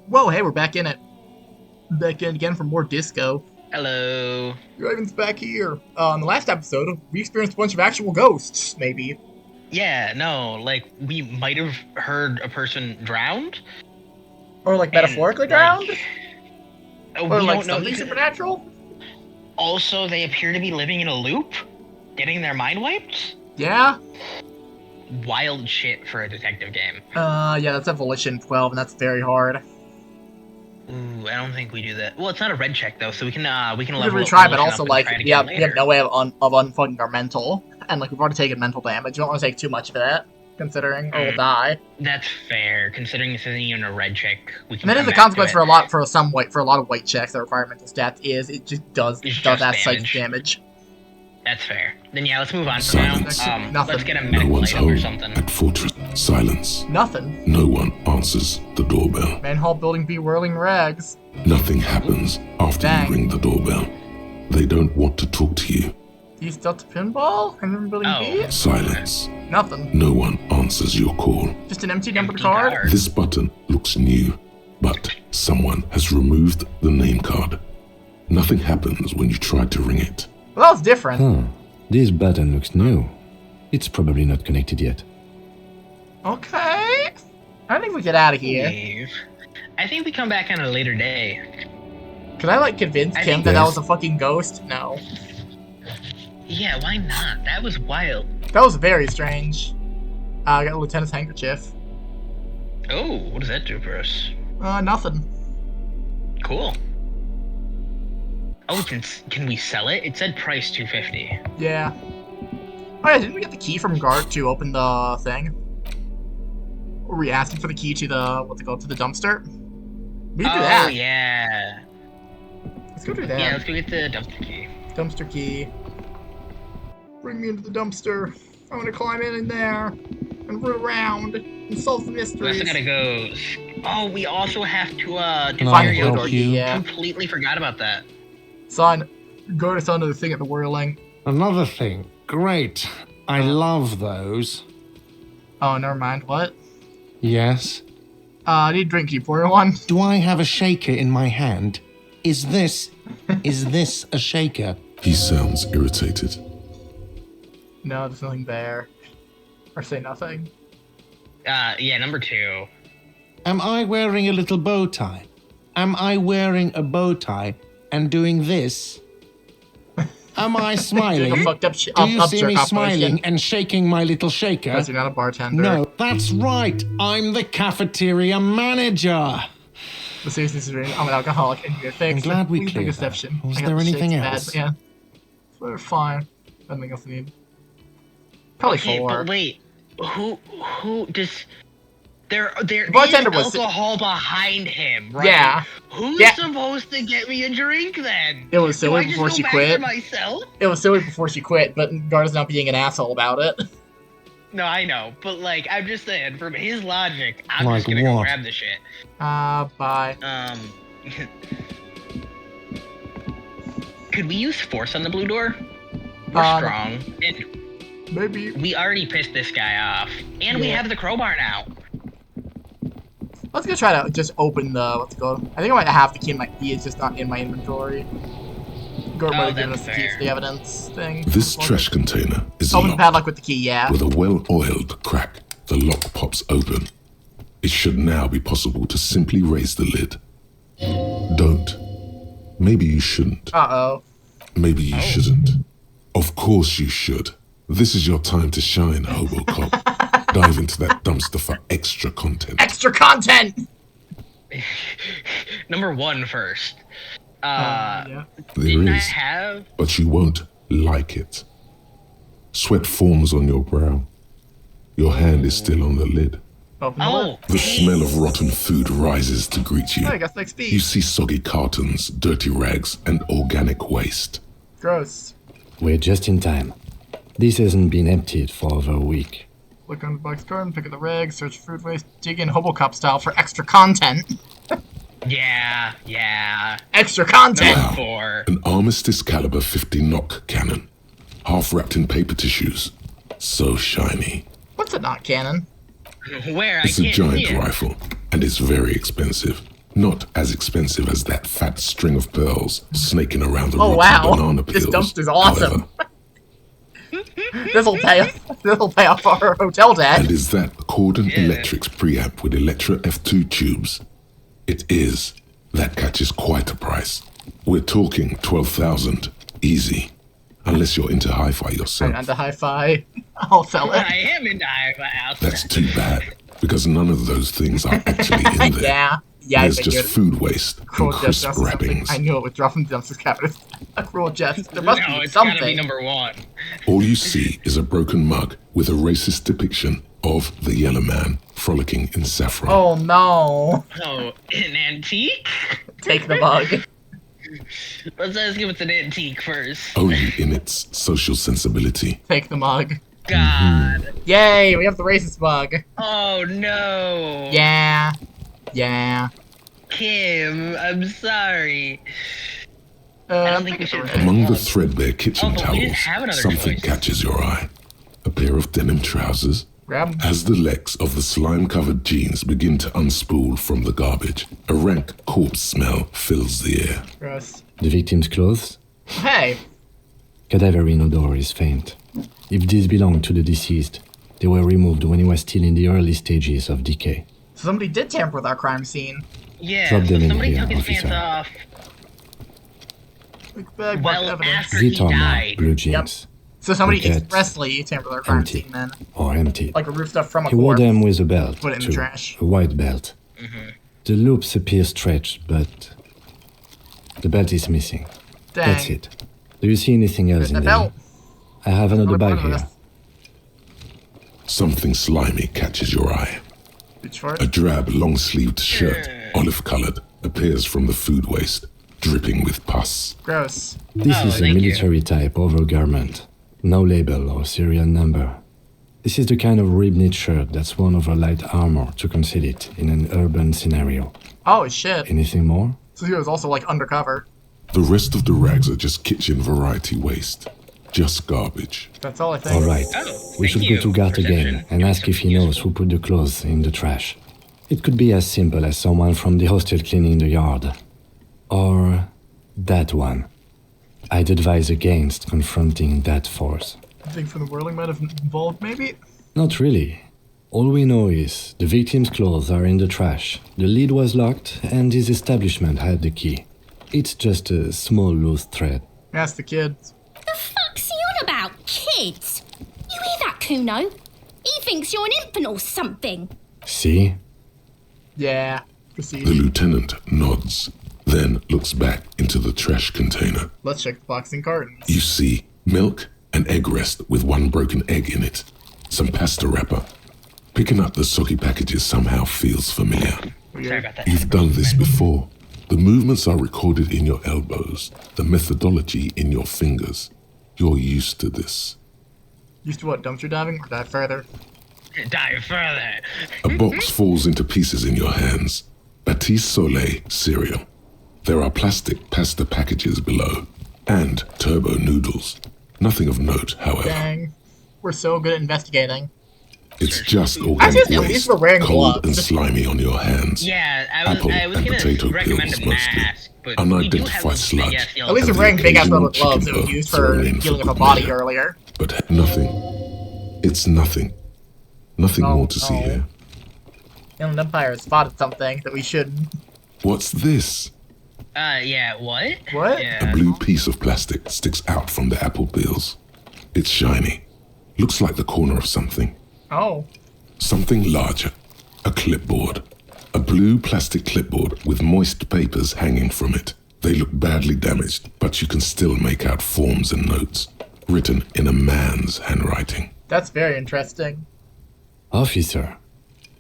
Whoa, hey, we're back in it. Back in again for more disco. Hello. Raven's back here. In the last episode, we experienced a bunch of actual ghosts, maybe. Yeah, no, like, we might have heard a person drowned. Or, like, metaphorically drowned? We Or, like, don't know something supernatural? Also, they appear to be living in a loop, getting their mind wiped. Yeah? Wild shit for a detective game. Yeah, that's Evolution 12, and that's very hard. Ooh, I don't think we do that. Well, it's not a red check, though, so we can We can level retry, but also, up like, and we have no way of unfucking our mental. And, like, we've already taken mental damage. You don't want to take too much of that, considering, or we'll die. That's fair, considering this isn't even a red check. We can. And that is the consequence for a lot of white checks that require mental stats. It just does that psychic damage. That's fair. Then yeah, let's move on for now. Let's get a No one's medic or home something. at Fortress. Silence. Nothing. No one answers the doorbell. Manhole building B whirling rags. Nothing happens after Dang. you ring the doorbell. They don't want to talk to you. These Delta pinball? And then building B? Silence. Nothing. No one answers your call. Just an empty numbered Empty card? card. This button looks new, but someone has removed the name card. Nothing happens when you try to ring it. Well, that was different. This button looks new. It's probably not connected yet. Okay. I think we get out of here. Leave. I think we come back on a later day. Could I, like, convince I Kim think that yes. was a fucking ghost? No. Yeah, why not? That was wild. That was very strange. I got a lieutenant's handkerchief. Oh, what does that do for us? Nothing. Cool. Oh, can we sell it? It said price $250. Yeah. Oh yeah, didn't we get the key from Gart to open the thing? Were we asking for the key to the, to the dumpster? We can do that. Oh, yeah. Let's go do that. Yeah, let's go get the dumpster key. Dumpster key. Bring me into the dumpster. I want to climb in there and root around and solve the We mysteries. also gotta go... Oh, we also have to, do Can I Find the help door you? key, yeah. Completely forgot about that. Son, go to another thing at the whirling. Another thing. Great. I love those. Oh, never mind. What? Yes. I need a drink. Can you pour one? Do I have a shaker in my hand? Is this a shaker? He sounds irritated. No, there's nothing there. Or say nothing. Yeah, number 2. Am I wearing a little bow tie? Am I wearing a bow tie and doing this? Am I smiling? Doing a fucked up Do you see me jerk smiling operation. and shaking my little shaker? Because you're not a bartender. No, that's right. I'm the cafeteria manager. The seriousness is real. I'm an alcoholic and you're fixed. I'm glad we Please cleared make a that. exception. Was I got there the anything shakes else? Bad, yeah. We're fine. Nothing else I need. Probably Okay, 4. but wait. Who does... There is bartender was- alcohol behind him, right? Yeah. Who's Yeah. supposed to get me a drink then? It was Do silly I just before go she back quit. to myself? It was silly before she quit, but Garda's not being an asshole about it. No, I know, but like, I'm just saying, from his logic, I'm Like just gonna go what? grab the shit. Bye. Could we use force on the blue door? We're strong, and Maybe. we already pissed this guy off, and we Yeah. have the crowbar now. Let's go try to just open the, what's it called? I think I might have the key in my key, it's just not in my inventory. Gord might have given us that's the key fair. for the evidence thing. This trash container is Open the locked. padlock with the key, yeah. With a well-oiled crack, the lock pops open. It should now be possible to simply raise the lid. Don't. Maybe you shouldn't. Uh-oh. Maybe you shouldn't. Of course you should. This is your time to shine, Hobocop. Dive into that dumpster for extra content. Extra content! Number 1 first. Yeah. There Didn't I is, have... but you won't like it. Sweat forms on your brow. Your hand is still on the lid. Open the lid. Oh! The smell of rotten food rises to greet you. Oh, I guess next You speed. see soggy cartons, dirty rags, and organic waste. Gross. We're just in time. This hasn't been emptied for over a week. Look on the box card, pick up the reg, search food waste, dig in Hobocop style for extra content. Yeah. Extra content! Wow. 4. An Armistice caliber 50 knock cannon, half wrapped in paper tissues. So shiny. What's a not cannon? Where? It's I a can't giant see it. rifle, and it's very expensive. Not as expensive as that fat string of pearls snaking around the Oh rotten wow, banana this peels. dumpster's awesome. However, This'll pay off our hotel debt. and is that Cordon Electric's preamp with Electra F2 tubes? It is. That catches quite a price. We're talking 12,000, easy. Unless you're into hi-fi yourself. And the hi-fi, I'll sell it. I am into hi-fi. That's too bad, because none of those things are actually in there. Yeah, I There's figured. just food waste and Cruel Jest crisp drops something. wrappings. I knew it would drop from the dumpster's cabinet. A cruel jest. There must No, be it's gotta be something. number one. All you see is a broken mug with a racist depiction of the yellow man frolicking in saffron. Oh no. Oh, an antique? Take the mug. Let's ask if it's an antique first. Only in its social sensibility. Take the mug. God. Yay, we have the racist mug. Oh no. Yeah. Yeah. Kim, I'm sorry. I don't think we should. Among the threadbare kitchen Oh, but we didn't towels, have another something choice. catches your eye. A pair of denim trousers. Grab 'em. As the legs of the slime-covered jeans begin to unspool from the garbage, a rank corpse smell fills the air. Gross. The victim's clothes? Hey. Cadaverine odor is faint. If these belong to the deceased, they were removed when he was still in the early stages of decay. So somebody did tamper with our crime scene. Yeah, Drop so them in somebody here, took his officer. pants off. Big bag, Well, marked evidence. after he Zitar died. blue jeans, So somebody Pocket. expressly tampered with our crime Empty. scene then. or empty. Like removed stuff from a He wore corpse. them with a belt, Put it in the too. trash. A white belt. The loops appear stretched, but the belt is missing. Dang. That's it. Do you see anything else There's in the there? belt. I have another Another bag part of here. Something slimy catches your eye. Reach for A it. drab, long-sleeved shirt, olive-colored, appears from the food waste, dripping with pus. Gross. This Oh, is a thank you. military type overgarment. No label or serial number. This is the kind of rib-knit shirt that's worn over light armor to conceal it in an urban scenario. Oh shit. Anything more? So he was also like undercover. The rest of the rags are just kitchen variety waste. Just garbage. That's all I think. All right. Oh, We thank should you. go to Gart again Perception. and ask if he knows who put the clothes in the trash. It could be as simple as someone from the hostel cleaning the yard. Or that one. I'd advise against confronting that force. I think from the whirling might have involved maybe? Not really. All we know is the victim's clothes are in the trash, the lid was locked, and his establishment had the key. It's just a small loose thread. Ask the kids. The fuck's he on about, kids? You hear that, Kuno? He thinks you're an infant or something. See? Yeah. The Proceed. lieutenant nods, then looks back into the trash container. Let's check the box and cartons. You see milk and egg rest with one broken egg in it. Some pasta wrapper. Picking up the soggy packages somehow feels familiar. Sorry about that. You've done this before. The movements are recorded in your elbows, the methodology in your fingers. You're used to this. Used to what, dumpster diving or dive further? Dive further. A box falls into pieces in your hands. Batiste Soleil cereal. There are plastic pasta packages below, and turbo noodles. Nothing of note, however. Dang. We're so good at investigating. It's just Actually, organic at least waste, we're wearing cold gloves. and slimy on your hands. Yeah, Apple I was and gonna potato recommend peels a mostly. mask, but we do have Unidentified sludge. big-ass yellow At least And we're wearing the big ass occasional rubber gloves that chicken we used bone for thrown in healing for of a body good measure. earlier. But nothing. It's nothing. Nothing Oh, more to see no. here. Inland Empire spotted something that we shouldn't. What's this? Yeah, what? What? A Yeah. blue piece of plastic sticks out from the apple peels. It's shiny. Looks like the corner of something. Oh. Something larger. A clipboard. A blue plastic clipboard with moist papers hanging from it. They look badly damaged, but you can still make out forms and notes, written in a man's handwriting. That's very interesting. Officer,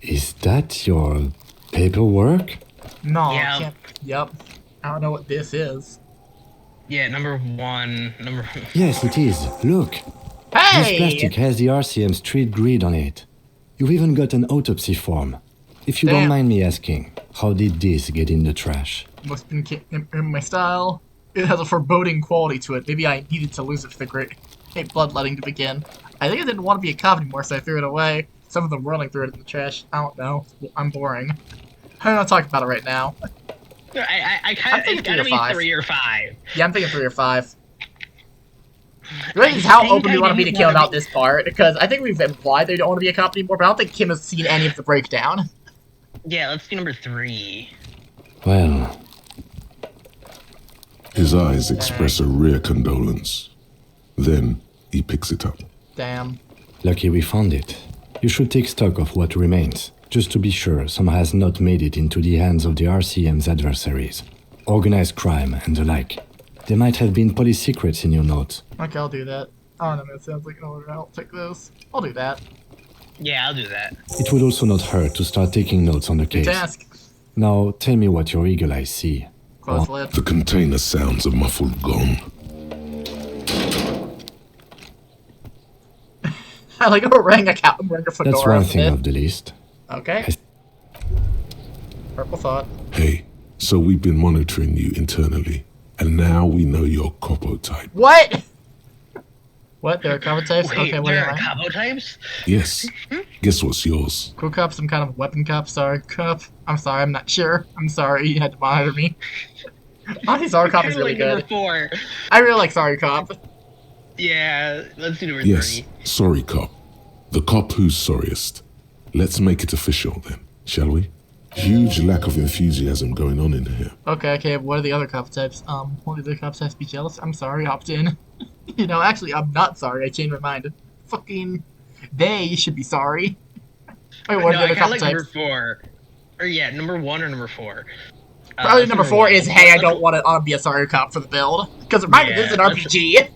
is that your paperwork? No, Yeah. I can't. Yep. I don't know what this is. Yeah, number one. Yes, it is. Look. This Hey! plastic has the RCM street grid on it. You've even got an autopsy form. If you don't Damn. mind me asking, how did this get in the trash? Must have been in my style. It has a foreboding quality to it. Maybe I needed to lose it for the great bloodletting to begin. I think I didn't want to be a cop anymore, so I threw it away. Some of them whirling through it in the trash. I don't know. I'm boring. I'm not talking about it right now. I kind I'm of, thinking it's gotta 3 or be 5. 3 or 5. Yeah, I'm thinking 3 or 5. The question is how think open do I you want to be to didn't kill wanna about be- this part? Because I think we've implied they don't want to be a cop anymore, but I don't think Kim has seen any of the breakdown. Yeah, let's do number 3. Well, His eyes express a rare condolence. Then he picks it up. Damn. lucky we found it. You should take stock of what remains, just to be sure some has not made it into the hands of the RCM's adversaries. Organized crime and the like. There might have been police secrets in your notes. Okay, I'll do that. I don't know, it sounds like an order. I'll take this. I'll do that. Yeah, I'll do that. It would also not hurt to start taking notes on the Good case. task. Now, tell me what your eagle eyes see. Close lid. The container sounds a muffled gong. I like a wearing a fedora. That's one thing outfit. off the list. Okay. Purple thought. Hey, so we've been monitoring you internally, and now we know your Copo type. What? What? There are cover types? Wait, Okay, what there am are I? combo types? Yes. Guess what's yours? Crew cup, some kind of weapon cup. Sorry, cup. I'm sorry, I'm not sure. I'm sorry, you had to monitor me. Honestly, Sorry Cop is really Like number good. 4. I really like Sorry Cop. Yeah, let's do number Yes. 3. Sorry, cop. The cop who's sorriest. Let's make it official then, shall we? Huge lack of enthusiasm going on in here. Okay, what are the other cop types? What do the cop types be jealous? I'm sorry, opt in. You know, actually, I'm not sorry, I changed my mind. Fucking, they should be sorry. Wait, what are No, the I other kinda cop like types? number 4. Or yeah, number 1 or number 4. Probably let's number do 4 1. is, hey, I don't want to be a sorry cop for the build. Because remember, this is an Yeah, RPG.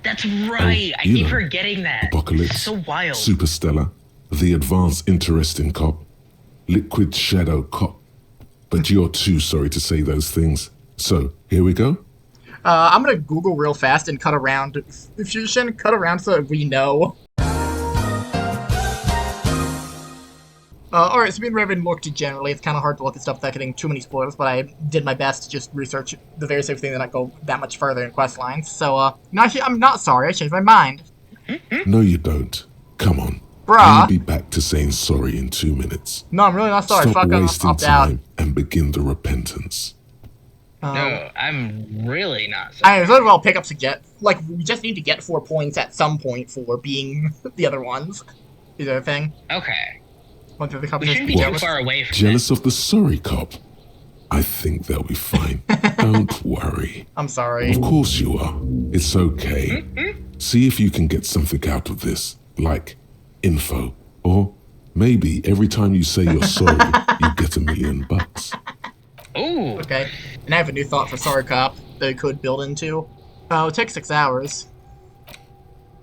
That's right. I you keep know, forgetting that. Apocalypse, So wild. Superstellar, the advanced interesting cop, liquid shadow cop. But you're too sorry to say those things. So, here we go? I'm gonna Google real fast and cut around. Fusion, cut around so that we know. Alright, so me and Raven looked generally. It's kind of hard to look at stuff without getting too many spoilers, but I did my best to just research the very same thing that I go that much further in quest lines. So, no, actually, I'm not sorry. I changed my mind. No, you don't. Come on. Bruh. You'll be back to saying sorry in 2 minutes. No, I'm really not sorry. Stop Fuck, I'm wasting opt out. time and begin the repentance. No, I'm really not. I might as well pick up like, we just need to get 4 points at some point for being the other ones. Is that a thing? Okay. One through the We company shouldn't be be too jealous. far away from Jealous of the sorry cop? I think they'll be fine. Don't worry. I'm sorry. Of course you are. It's okay. See if you can get something out of this, like info. Or maybe every time you say you're sorry, you get $1 million. it. Ooh. Okay, and I have a new thought for Sorry Cop that we could build into. It takes 6 hours.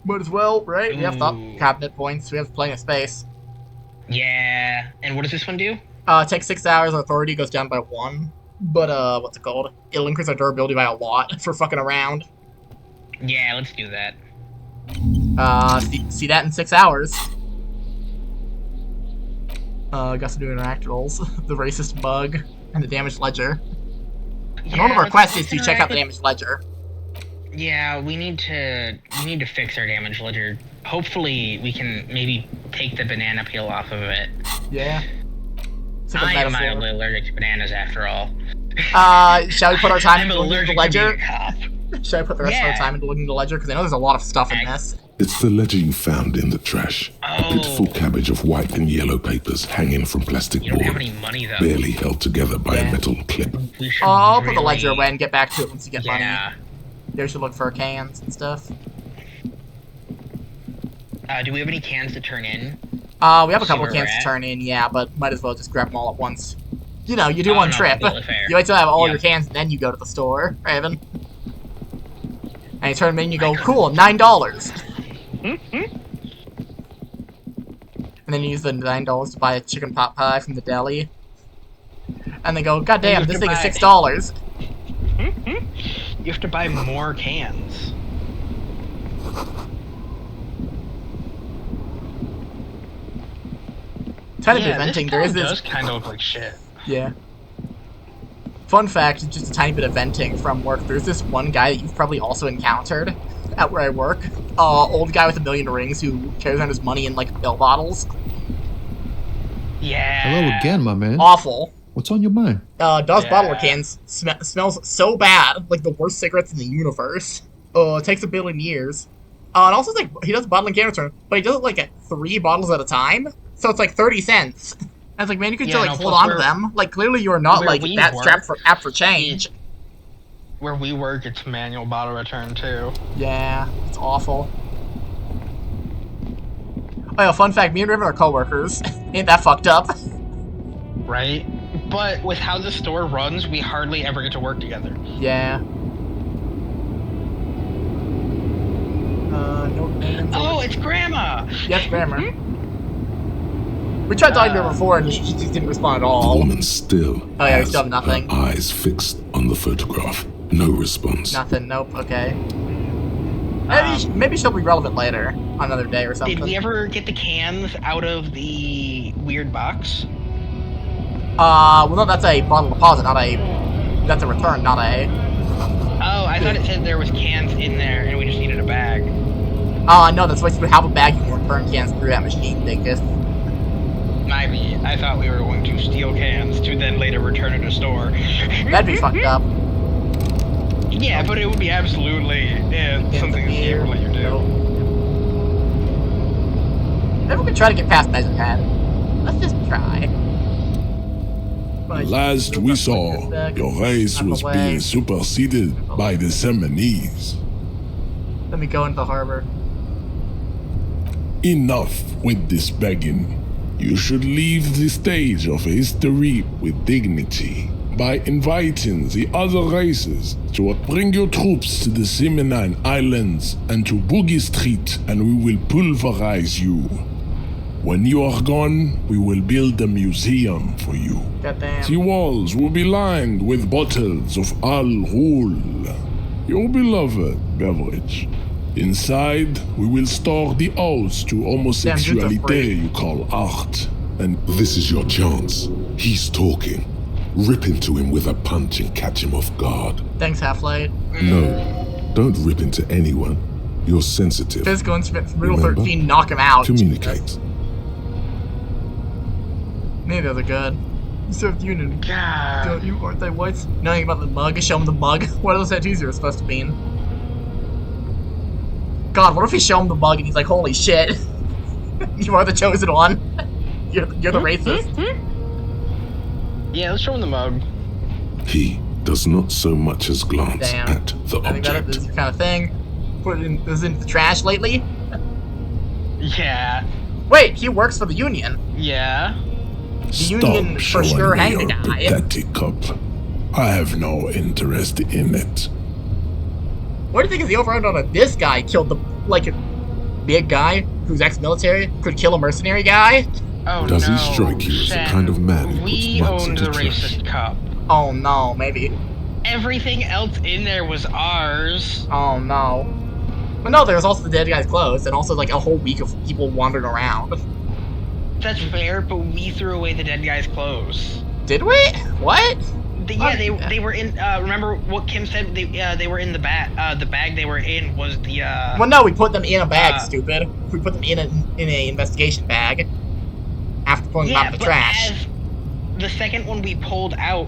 Might as well, right? We have thought Ooh. cabinet points, we have plenty of space. Yeah. And what does this one do? It takes 6 hours, our authority goes down by 1. But, what's it called? It'll increase our durability by a lot for fucking around. Yeah, let's do that. See that in 6 hours. Got some new interact rolls. The racist bug, and the damaged ledger. And one of our quests is to check out the damaged ledger. Yeah, we need to fix our damage ledger. Hopefully, we can maybe take the banana peel off of it. Yeah. It's like a I am metaphor. mildly allergic to bananas, after all. Shall we put our time I'm into looking at the allergic ledger? to being a cop. Should I put the rest of our Yeah. time into looking at the ledger? Because I know there's a lot of stuff in this. It's the ledger you found in the trash. A Oh. pitiful cabbage of white and yellow papers hanging from plastic You don't have board, any money, though. barely held together by Yeah. a metal clip. We should I'll put the really- ledger away and get back to it once you get money. Yeah. Yeah, we should look for cans and stuff. Do we have any cans to turn in? We have a See couple where of cans we're to at? turn in, yeah, but might as well just grab them all at once. You know, you do Oh, one no, trip. completely fair. You wait till I have all Yeah. your cans, and then you go to the store, Raven. And you turn them in, and you go, cool, $9. And then you use the $9 to buy a chicken pot pie from the deli. And they go, god damn, have this to thing is buy- $6. You have to buy more cans. Tiny bit Yeah, of venting, this there is town this. does kind of look like shit. Yeah. Fun fact, just a tiny bit of venting from work. There's this one guy that you've probably also encountered at where I work. Old guy with a million rings who carries around his money in, like, pill bottles. Yeah. Hello again, my man. Awful. What's on your mind? Does Yeah. bottle cans smells so bad, like the worst cigarettes in the universe. It takes a billion years. And also, it's like, he does bottling can return, but he does it like at 3 bottles at a time, so it's like 30 cents. I was like, man, you could Yeah, just like no, hold plus on to them. Like, clearly you are not where like we that work, strapped for apt for change. Where we work, it's manual bottle return too. Yeah, it's awful. Oh yeah, fun fact, me and Riven are coworkers. Ain't that fucked up? Right? But with how the store runs, we hardly ever get to work together. Yeah. No names. Oh, it's Grandma! Yes, grammar. We tried talking to her before and she just didn't respond at The all. woman still Oh, yeah, we has still have nothing. her eyes fixed on the photograph. No response. Nothing, nope, okay. Maybe she'll be relevant later, on another day or something. Did we ever get the cans out of the weird box? Well, no, that's a bottle deposit, not a... That's a return, not a... Oh, I thought it said there was cans in there and we just needed a bag. No, that's why you have a bag you can return cans through that machine, Dinkus. Maybe. I thought we were going to steal cans to then later return at a store. That'd be fucked up. Yeah, but it would be absolutely something that you would let you do. Maybe we could try to get past Measure Head. Let's just try. Last we saw, your race was being superseded by the Seminese. Let me go into the harbor. Enough with this begging. You should leave the stage of history with dignity by inviting the other races to bring your troops to the Seminine Islands and to Boogie Street, and we will pulverize you. When you are gone, we will build a museum for you. Goddamn. The walls will be lined with bottles of Al Ghul, your beloved beverage. Inside, we will store the odes to homosexuality you call art. And this is your chance. He's talking. Rip into him with a punch and catch him off guard. Thanks, Half-Light. No, don't rip into anyone. You're sensitive. Physical instruments, Riddle Remember? 13, knock him out. Communicate. Neither are good. You served Union. God. Don't you? Aren't they whites? Knowing about the mug, show him the mug. What are those tattoos you're supposed to mean? God, what if we show him the mug and he's like, holy shit. You are the chosen one. You're the racist. Yeah, let's show him the mug. He does not so much as glance Damn. at the I think that object. is your kind of thing. Put it in, this in the trash lately? Yeah. Wait, he works for the Union. Yeah. Union for Stop sure showing me hanged your a guy. pathetic cup. I have no interest in it. What do you think is the overall on this guy killed the, like, a big guy who's ex-military could kill a mercenary guy? Oh Does no. he strike you as the Shen, kind of man who we puts mutts owned into the trash? racist cup. Oh no, maybe. Everything else in there was ours. Oh no. But no, there was also the dead guy's clothes, and also like a whole week of people wandering around. That's fair, but we threw away the dead guy's clothes. Did we? What? They were in. Remember what Kim said? They were in the bag. The bag they were in was the. Well, no, we put them in a bag, stupid. We put them in a investigation bag after pulling them out of the trash. As the second one we pulled out,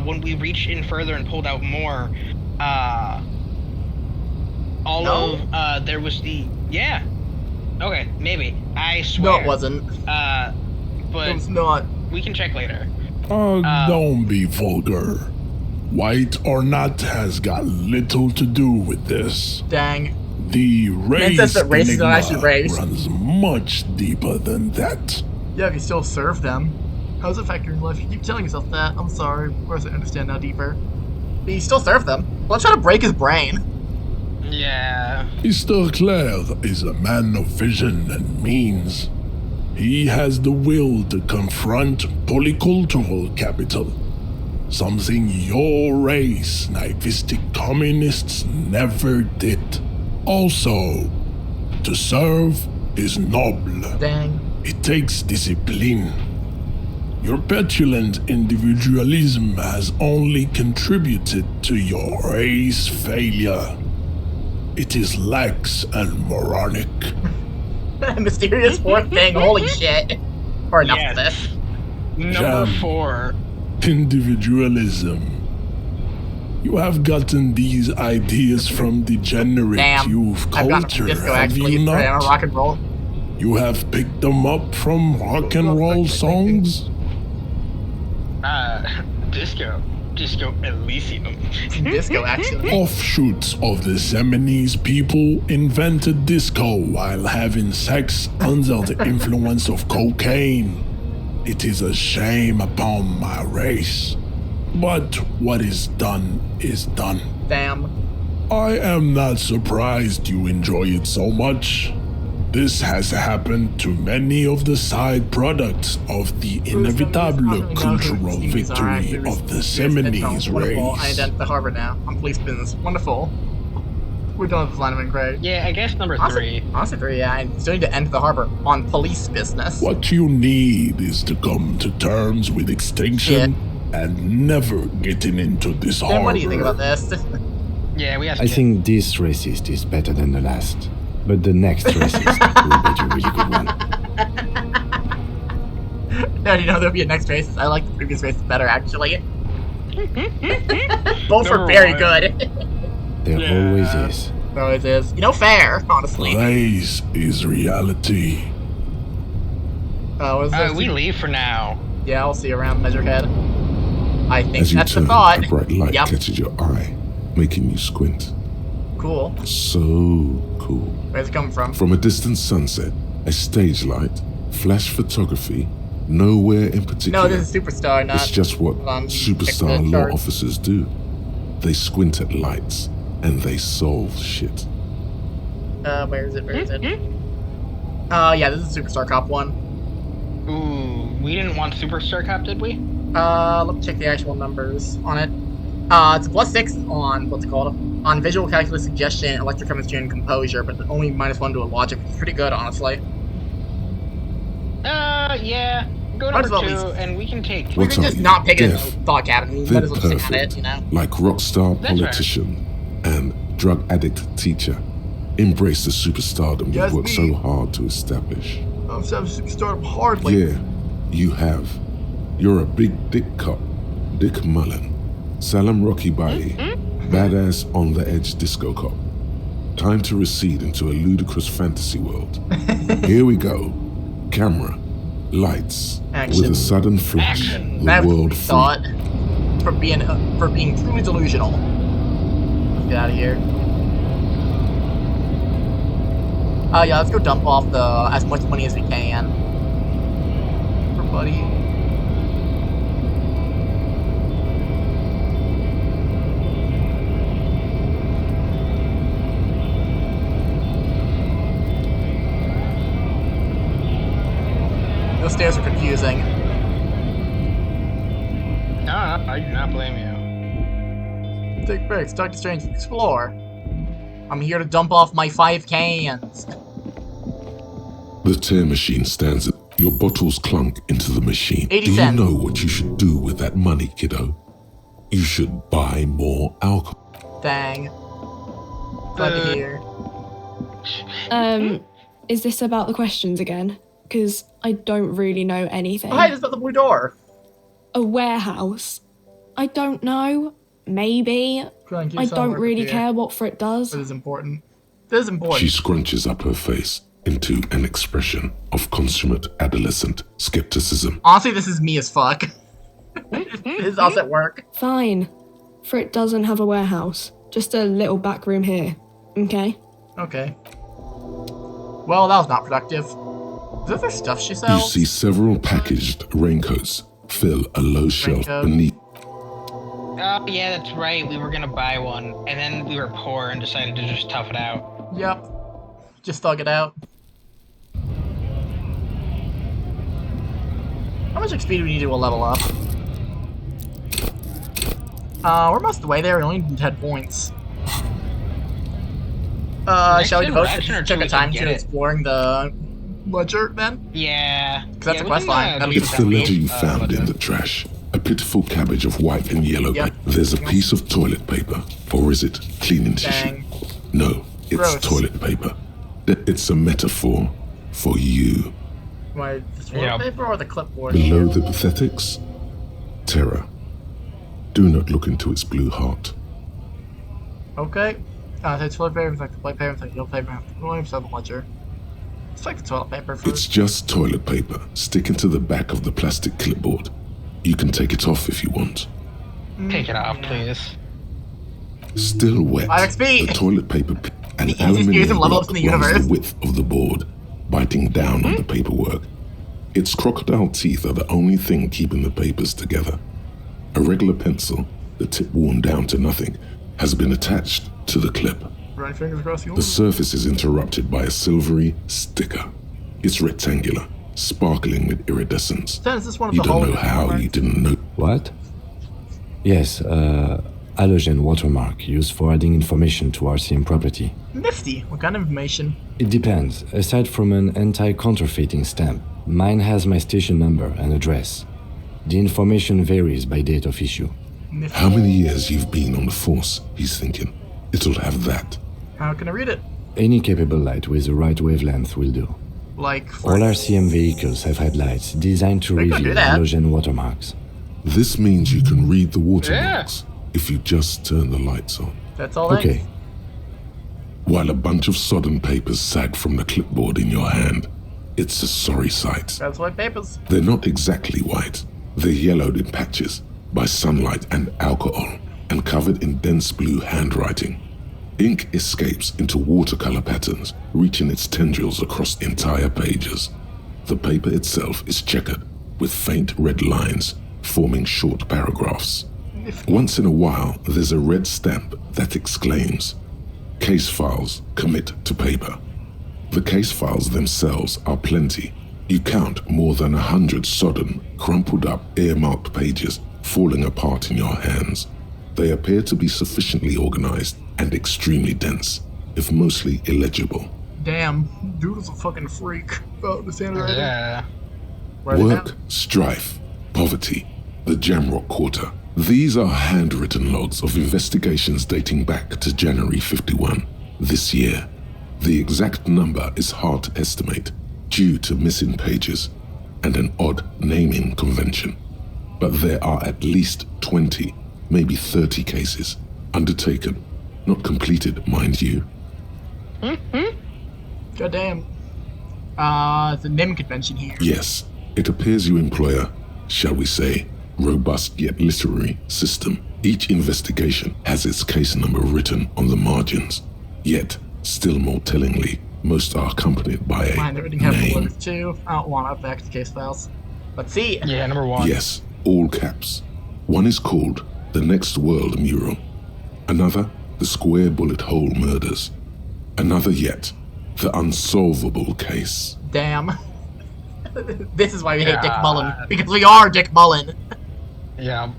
when we reached in further and pulled out more, there was the Okay, maybe. I swear. No, it wasn't. But It was not. we can check later. Don't be vulgar. White or not has got little to do with this. Dang. The race says that race is not actually enigma race. runs much deeper than that. Yeah, if you still serve them. How does it factor in life? You keep telling yourself that. I'm sorry. Of course, I understand now deeper. But you still serve them. Let's try to break his brain. Yeah. Mr. Clare is a man of vision and means. He has the will to confront polycultural capital, something your race, naivistic communists, never did. Also, to serve is noble. Dang. It takes discipline. Your petulant individualism has only contributed to your race failure. It is lax and moronic. Mysterious fourth thing. Holy shit. Or enough of Yes. this. Number Jam. 4. individualism. You have gotten these ideas from degenerate Damn. youth I've gotten culture, from disco have actually. you For not? rock and roll. You have picked them up from rock and roll songs? Disco Elysium. Disco actually. Offshoots of the Seminoles people invented disco while having sex under the influence of cocaine. It is a shame upon my race. But what is done is done. Damn. I am not surprised you enjoy it so much. This has happened to many of the side products of the inevitable cultural victory of the Seminoles Wonderful. I race. identify the harbor now. On police business. Wonderful. We're done with this line of inquiry. Yeah, I guess number three. Honestly, three, yeah. I'm still need to enter the harbor on police business. What you need is to come to terms with extinction and never getting into this Dan, harbor. what do you think about this? Yeah, we have to I think this racist is better than the last. But the next racist will be a really good one. No, you know there'll be a next race. I like the previous races better, actually. Both are very good. There always is. There always is. You know, fair, honestly. This is reality. What is this? we leave for now. Yeah, I'll see you around Measurehead. I think As you that's the turn, thought. a bright light Yep. catches your eye, making you squint. Cool. So cool. Where's it coming from? From a distant sunset, a stage light, flash photography, nowhere in particular. No, this is Superstar, not... It's just what superstar check the law chart. officers do. They squint at lights and they solve shit. Where is it? Where is it? Yeah, this is Superstar Cop 1. Ooh, we didn't want Superstar Cop, did we? Let me check the actual numbers on it. It's a +6 on, what's it called? On visual calculus, suggestion, electrochemistry, and composure, but only -1 to a logic, which is pretty good, honestly. Yeah. Go Might number as well 2, at least- and we can take... We What's could up, just you not pick it in deaf? the Thought Academy. They're Might as well just perfect, add it, you know? like rockstar That's politician and drug addict teacher. Embrace the superstardom Yes, you've worked me. so hard to establish. I'm Superstar hardly. Yeah, you have. You're a big dick cop, Dick Mullen. Salam Rocky Baye, badass on the edge disco cop. Time to recede into a ludicrous fantasy world. Here we go. Camera, lights. Action. With a sudden flash, Action. the That's world thought for being truly delusional. Let's get out of here. Yeah, let's go dump off as much money as we can. Everybody. Those stairs are confusing. No, I do not blame you. Take breaks, Doctor Strange, explore. I'm here to dump off my 5 cans. The tear machine stands at your bottles clunk into the machine. 80 Do you cents. know what you should do with that money, kiddo? You should buy more alcohol. Dang. Glad to hear. Is this about the questions again? Because I don't really know anything. Oh, hey, there's the blue door. A warehouse? I don't know. Maybe. I don't really care what for it does. This is important. This is important. She scrunches up her face into an expression of consummate adolescent skepticism. Honestly, this is me as fuck. This is us at work. Fine. For it doesn't have a warehouse. Just a little back room here. Okay? Okay. Well, that was not productive. Is that the stuff she You sells? see several packaged raincoats fill a low shelf Raincoat. beneath. Oh, yeah, that's right. We were gonna buy one, and then we were poor and decided to just tough it out. Yep. Just thug it out. How much XP do we need to level up? We're most of the way there. We only need 10 points. Next Shall we devote interaction or check two a we time can to get it. exploring the ledger then? Yeah. Because that's a we quest can, line. That'll be It's the ledger you uh, found ledger. in the trash. A pitiful cabbage of white and yellow Yep. paper. There's a piece of toilet paper. Or is it cleaning tissue? Dang. No, it's Gross. toilet paper. It's a metaphor for you. The toilet Yeah. paper or the clipboard? Below the pathetics, Terror. Do not look into its blue heart. Okay. It's toilet paper, like the white paper, like yellow paper, Williams of the ledger. It's like the toilet paper first. It's just toilet paper sticking to the back of the plastic clipboard. You can take it off if you want. Take it off, please. Still wet, 5 XP. the toilet paper and The easiest use aluminium of level block ups in the runs universe. the width of the board, biting down on the paperwork. Its crocodile teeth are the only thing keeping the papers together. A regular pencil, the tip worn down to nothing, has been attached to the clip. Running fingers across the The surface is interrupted by a silvery sticker. It's rectangular, sparkling with iridescence. Then is this one of You the don't whole know how you didn't know. What? Yes, halogen watermark used for adding information to RCM property. Nifty. What kind of information? It depends. Aside from an anti-counterfeiting stamp, mine has my station number and address. The information varies by date of issue. Nifty. How many years you've been on the force, he's thinking. It'll have that. How can I read it? Any capable light with the right wavelength will do. Like, All RCM vehicles have headlights designed to They could do reveal that. halogen watermarks. This means you can read the watermarks if you just turn the lights on. that's all. Okay, While a bunch of sodden papers sag from the clipboard in your hand, it's a sorry sight. That's white papers. They're not exactly white. They're yellowed in patches by sunlight and alcohol and covered in dense blue handwriting. Ink escapes into watercolor patterns, reaching its tendrils across entire pages. The paper itself is checkered with faint red lines forming short paragraphs. Once in a while, there's a red stamp that exclaims, "Case files commit to paper." The case files themselves are plenty. You count more than 100 sodden, crumpled up, earmarked pages falling apart in your hands. They appear to be sufficiently organized and extremely dense, if mostly illegible. Damn, dude is a fucking freak. Oh, the handwriting. Yeah. Write it Work, down. strife, poverty, the Jamrock Quarter. These are handwritten logs of investigations dating back to January 51, this year. The exact number is hard to estimate due to missing pages and an odd naming convention. But there are at least 20, maybe 30 cases undertaken, not completed, mind you. Goddamn. It's a naming convention here. Yes, it appears you employ a, shall we say, robust yet literary system. Each investigation has its case number written on the margins. Yet, still more tellingly, most are accompanied by a Mind everything has name. letters too. I don't want to back to case files. Let's see. Yeah, number 1. Yes, all caps. One is called The Next World Mural. Another, The Square Bullet Hole Murders. Another yet, The Unsolvable Case. Damn. This is why we hate Dick God. Mullen. Because we are Dick Mullen. Yeah.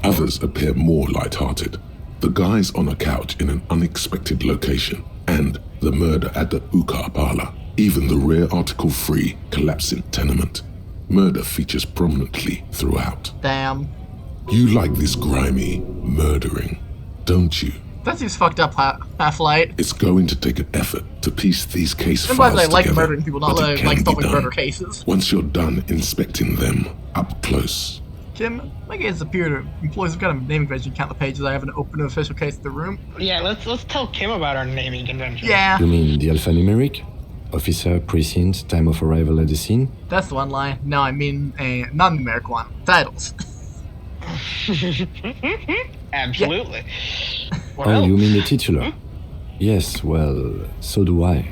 Others appear more light-hearted. The guys on a couch in an unexpected location, and the murder at the Ukar Parlor. Even the rare article-free collapsing tenement. Murder features prominently throughout. Damn. You like this grimy murdering, don't you? That seems fucked up, Half-Light. It's going to take an effort to piece these case And by files the way, I like together, murdering people, not but it like can be solving done. murder cases. Once you're done inspecting them up close. Kim, my case appear to employ some kind of naming convention to count the pages I haven't opened an official case in the room. Yeah, let's tell Kim about our naming convention. Yeah, You mean the alphanumeric? Officer, precinct, time of arrival at the scene? that's the one line. No, I mean a non-numeric one. Titles. Absolutely. What Oh, else? you mean the titular? Yes, well, so do I.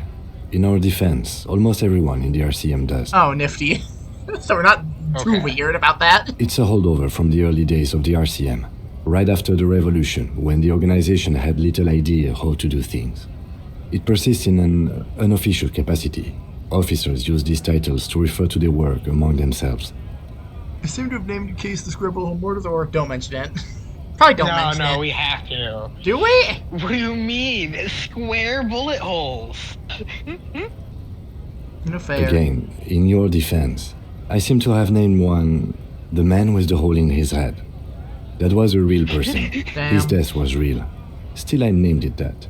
In our defense, almost everyone in the RCM does. Oh, nifty. So we're not too Okay. weird about that. It's a holdover from the early days of the RCM, right after the revolution, when the organization had little idea how to do things. It persists in an unofficial capacity. Officers use these titles to refer to their work among themselves. I seem to have named the case the Square Bullet Hole Murders, or don't mention it. Probably don't mention it. No, we have to. Do we? What do you mean? Square bullet holes. No fair. Again, in your defense, I seem to have named one the man with the hole in his head. That was a real person. His Damn. death was real. Still, I named it that,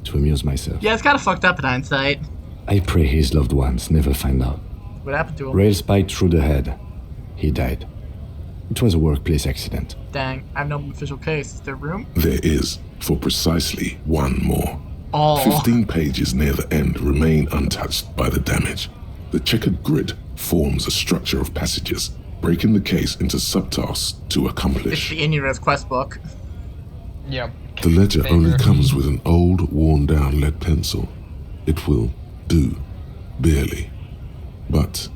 to amuse myself. Yeah, it's kind of fucked up in hindsight. I pray his loved ones never find out. What happened to him? Rail spiked through the head. He died. It was a workplace accident. Dang, I have no official case. Is there room? There is, for precisely one more. Oh. 15 pages near the end remain untouched by the damage. The checkered grid forms a structure of passages, breaking the case into subtasks to It's accomplish. the Inuit's quest book. Yep. The ledger only comes with an old, worn-down lead pencil. It will do, barely. But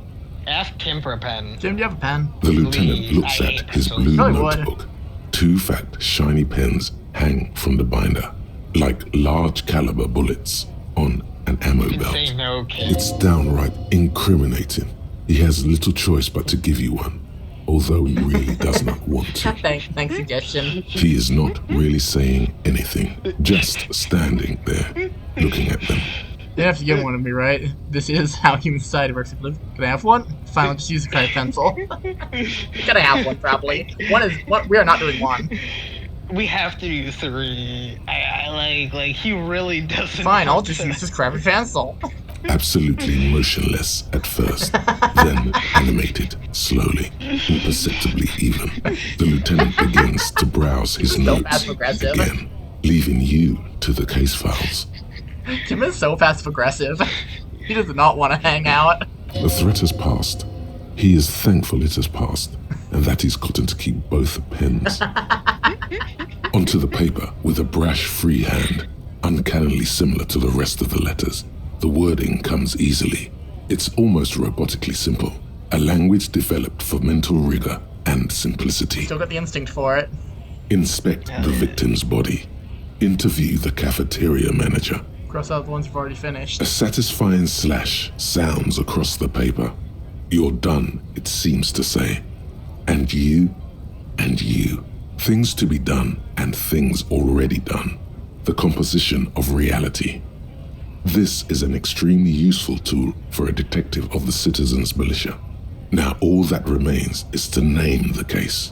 Ask Tim for a pen. Jim, do you have a pen? the lieutenant Please, looks I at hate his pencils. blue Probably would. notebook. 2 fat, shiny pens hang from the binder, like large caliber bullets on an ammo belt. Say no, kid. It's downright incriminating. He has little choice but to give you one, although he really does not want to. Thanks, suggestion. He is not really saying anything, just standing there, looking at them. You have to give one to me, right? This is how human society works. Can I have one? Fine, I'll just use a colored pencil. Gotta have one, probably. We are not doing one. We have to do 3. I like he really doesn't. Fine, I'll want just to- use this crappy pencil. Absolutely motionless at first, then animated, slowly, imperceptibly even. The lieutenant begins to browse his So notes passive-aggressive. again, leaving you to the case files. Kim is so passive-aggressive. He does not want to hang out. The threat has passed. He is thankful it has passed, and that he's gotten to keep both pens. Onto the paper with a brash free hand, uncannily similar to the rest of the letters. The wording comes easily. It's almost robotically simple, a language developed for mental rigor and simplicity. Still got the instinct for it. Inspect the victim's body. Interview the cafeteria manager. Cross out the ones you've already finished. A satisfying slash sounds across the paper. You're done, it seems to say. And you, and you. Things to be done and things already done. The composition of reality. This is an extremely useful tool for a detective of the citizens' militia. Now all that remains is to name the case.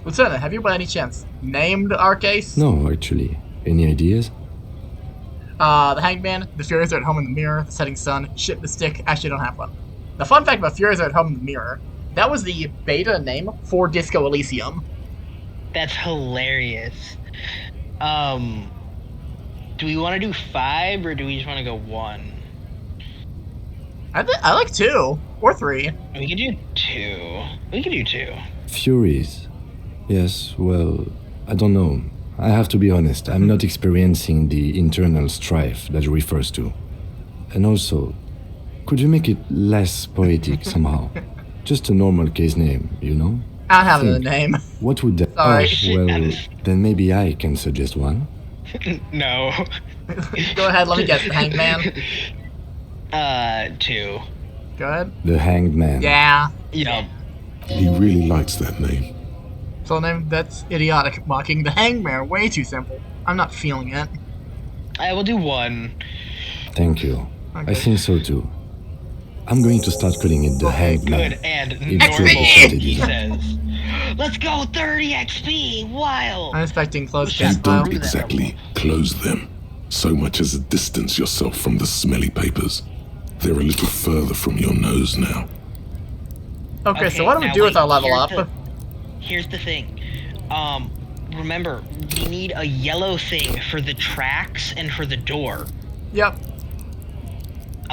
Lieutenant, have you by any chance named our case? No, actually. Any ideas? The Hanged Man, the Furies are at home in the mirror, the Setting Sun, Ship the Stick. Actually, I don't have one. The fun fact about Furies are at home in the mirror, that was the beta name for Disco Elysium. That's hilarious. Do we want to do 5 or do we just want to go 1? I like 2 or 3. We could do 2. We could do 2. Furies. Yes, well, I don't know. I have to be honest, I'm not experiencing the internal strife that it refers to. And also, could you make it less poetic somehow? Just a normal case name, you know? I don't have a Think. name. What would that... Sorry. Oh, well, then maybe I can suggest one. No. Go ahead, let me guess. The Hanged Man. 2. Go ahead. The Hanged Man. Yeah. Yup. He really likes that name. So name that's idiotic. Mocking the Hanged Man. Way too simple. I'm not feeling it. I will do 1. Thank you. Okay. I think so too. I'm going to start calling it the Hanged Man. Good and It's normal, really he exciting. says. Let's go 30 XP! Wild! I'm expecting close You You case file. don't exactly close them, so much as distance yourself from the smelly papers. They're a little further from your nose now. Okay, so what do we now do with wait, our level here's up? Here's the thing. Remember, we need a yellow thing for the tracks and for the door. Yep.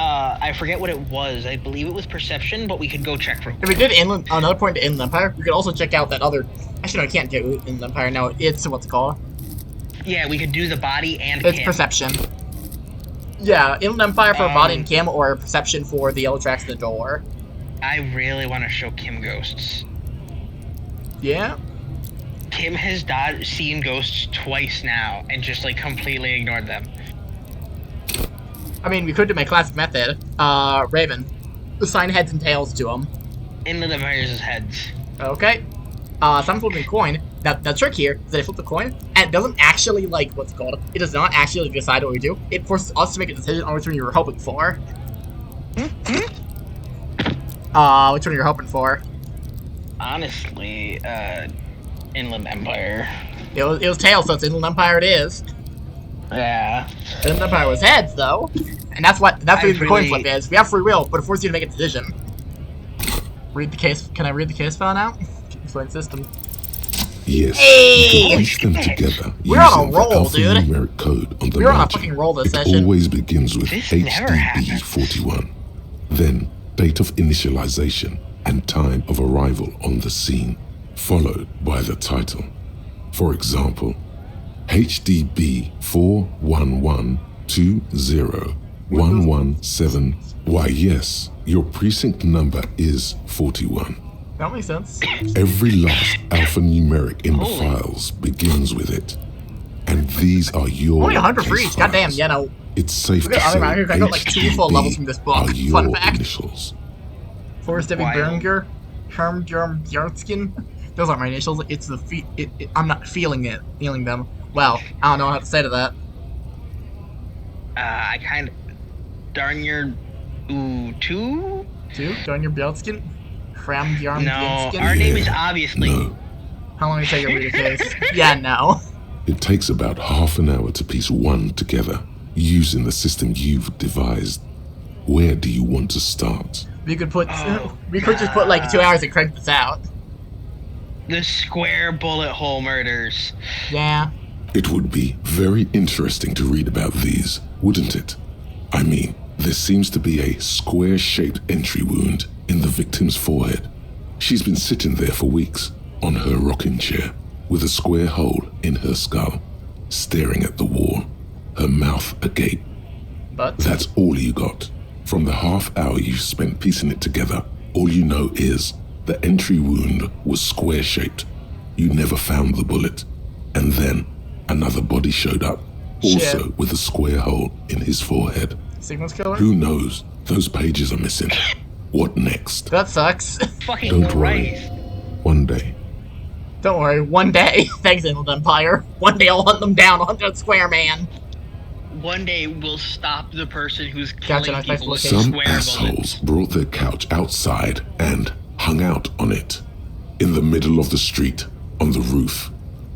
I forget what it was. I believe it was perception, but we could go check real If we did Inland, another point to Inland Empire, we could also check out that other. Actually, no, I can't do Inland Empire now. It's what's it called? Yeah, we could do the body and It's cam. perception. Yeah, Inland Empire for body and Um, cam, or perception for the yellow tracks in the door. I really want to show Kim ghosts. Yeah. Kim has seen ghosts twice now and just like completely ignored them. I mean, we could do my classic method. Raven, assign heads and tails to them. Inland Empire's heads. Okay. So I'm flipping a coin. Now, the trick here is that I flip the coin, and it doesn't actually, like, what's it called? It does not actually decide what we do. It forces us to make a decision on which one you were hoping for. Which one you're hoping for? Honestly, Inland Empire. It was tails, so it's Inland Empire it is. Yeah. Inland Empire was heads, though. And that's what the coin really- flip is. We have free will, but it forces you to make a decision. Read the case. Can I read the case file now? Select system. Yes, Hey! you can piece them together We're on a using roll, the dude. alphanumeric code on the We're on a margin. fucking roll this It session. always begins with This never happens. HDB41, then date of initialization and time of arrival on the scene, followed by the title. For example, HDB 411201117. Why, yes, your precinct number is 41. That makes sense. Every last alphanumeric in the files begins with it. And these are your Only 100 for case each. Goddamn, files. you know. It's safe Look to at say I got like 2 full HDB levels from this book. are your Fun fact. initials. Forrest David Wild. Berger, Hermgerm Bjartskin. Those aren't my initials. It's the I'm not feeling them. Wow, I don't know how to say to that. I kind of. Darn your. Ooh, two? Join your Bjartskin? Hermgerm No, Bjartskin? our name is obviously. No. How long did it take to read a case? Yeah, no. It takes about half an hour to piece one together, using the system you've devised. Where do you want to start? We could just put like 2 hours and crank this out. The square bullet hole murders. Yeah. It would be very interesting to read about these, wouldn't it? I mean, there seems to be a square-shaped entry wound in the victim's forehead. She's been sitting there for weeks, on her rocking chair, with a square hole in her skull, staring at the wall, her mouth agape. But That's all you got. From the half hour you spent piecing it together, all you know is the entry wound was square-shaped. You never found the bullet. And then another body showed up, also Shit. with a square hole in his forehead. Signals killer? Who knows? Those pages are missing. What next? That sucks. Fucking Don't worry. Christ. One day, Don't worry, one day. Thanks, Inland Empire. One day I'll hunt them down, 100 square man. One day we'll stop the person who's Gotcha, killing nice people with location. some square assholes bullets. brought their couch outside and hung out on it. In the middle of the street, on the roof,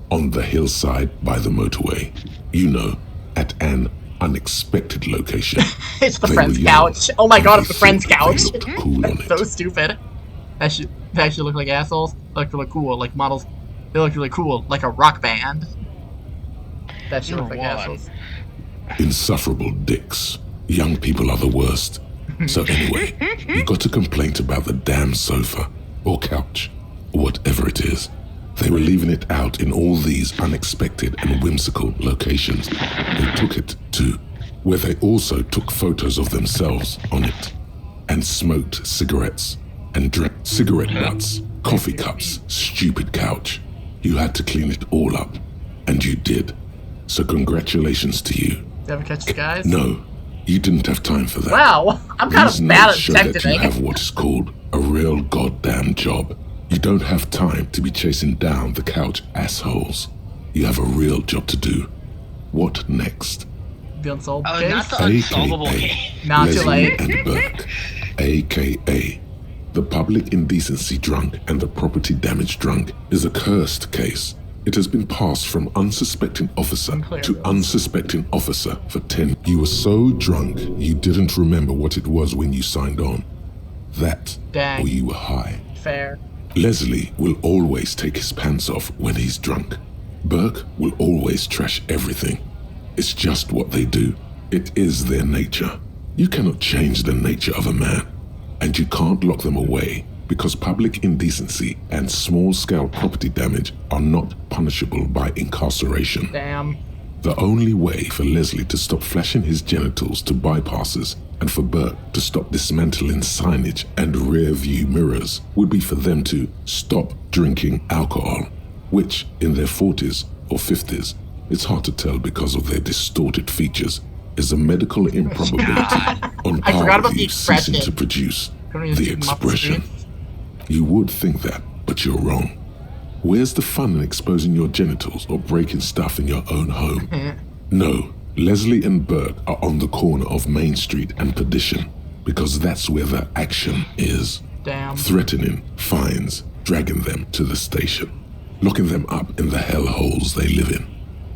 on the hillside by the motorway. You know, at an unexpected location. It's the They friend's were young, couch. Oh my and god, they it's the friend's thought couch. They looked cool on So it. stupid. They actually look like assholes. They look really cool, like models. They look really cool, like a rock band. That should look like Number one. assholes. Insufferable dicks. Young people are the worst. So anyway, you got a complaint about the damn sofa, or couch, or whatever it is. They were leaving it out in all these unexpected and whimsical locations. They took it to where they also took photos of themselves on it, and smoked cigarettes, and drank cigarette butts, coffee cups, stupid couch. You had to clean it all up, and you did. So congratulations to you. Did you ever catch the guys? No, you didn't have time for that. Wow, I'm kind These of bad notes at show that you detecting. have what is called a real goddamn job. You don't have time to be chasing down the couch assholes. You have a real job to do. What next? The unsolved Oh, case? not the unsolvable AKA case. Not too Leslie late. and Burke, AKA the public indecency drunk and the property damage drunk, is a cursed case. It has been passed from unsuspecting officer Unclear, to though. unsuspecting officer for 10. You were so drunk you didn't remember what it was when you signed on. That, Dang. or you were high. Fair. Leslie will always take his pants off when he's drunk. Burke will always trash everything. It's just what they do. It is their nature. You cannot change the nature of a man. And you can't lock them away because public indecency and small-scale property damage are not punishable by incarceration. Damn. The only way for Leslie to stop flashing his genitals to bypassers and for Burke to stop dismantling signage and rear-view mirrors would be for them to stop drinking alcohol, which, in their 40s or 50s, it's hard to tell because of their distorted features, is a medical improbability on I par forgot about with the you ceasing expression. to produce Couldn't we just the shoot 'em off the expression. street? You would think that, but you're wrong. Where's the fun in exposing your genitals or breaking stuff in your own home? No, Leslie and Burke are on the corner of Main Street and Perdition because that's where the action is. Damn. Threatening, fines, dragging them to the station, locking them up in the hellholes they live in,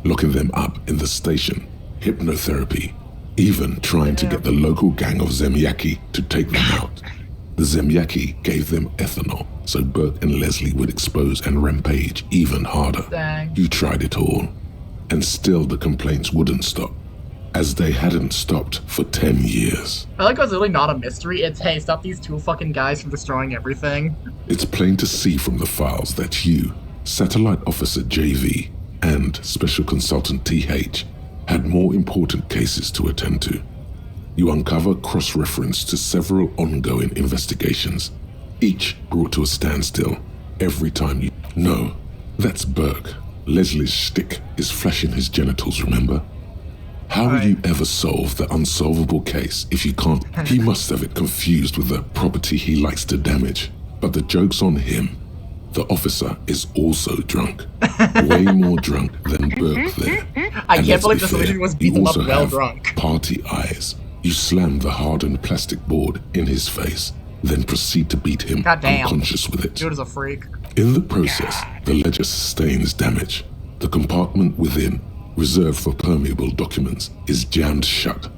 locking them up in the station, hypnotherapy, even trying to get the local gang of Zemyaki to take them out. The Zemyaki gave them ethanol, so Burke and Leslie would expose and rampage even harder. Dang. You tried it all, and still the complaints wouldn't stop, as they hadn't stopped for 10 years. I like it's really not a mystery. It's, hey, stop these two fucking guys from destroying everything. It's plain to see from the files that you, Satellite Officer JV, and Special Consultant TH had more important cases to attend to. You uncover cross-reference to several ongoing investigations, each brought to a standstill every time you... No, that's Burke. Leslie's shtick is flashing his genitals, remember? How will you ever solve the unsolvable case if you can't? He must have it confused with the property he likes to damage. But the joke's on him. The officer is also drunk. Way more drunk than Burke there. I can't believe the solution was beat him up well drunk. Party eyes. You slam the hardened plastic board in his face, then proceed to beat him unconscious with it. Dude is a freak. In the process, the ledger sustains damage. The compartment within, reserved for permeable documents, is jammed shut.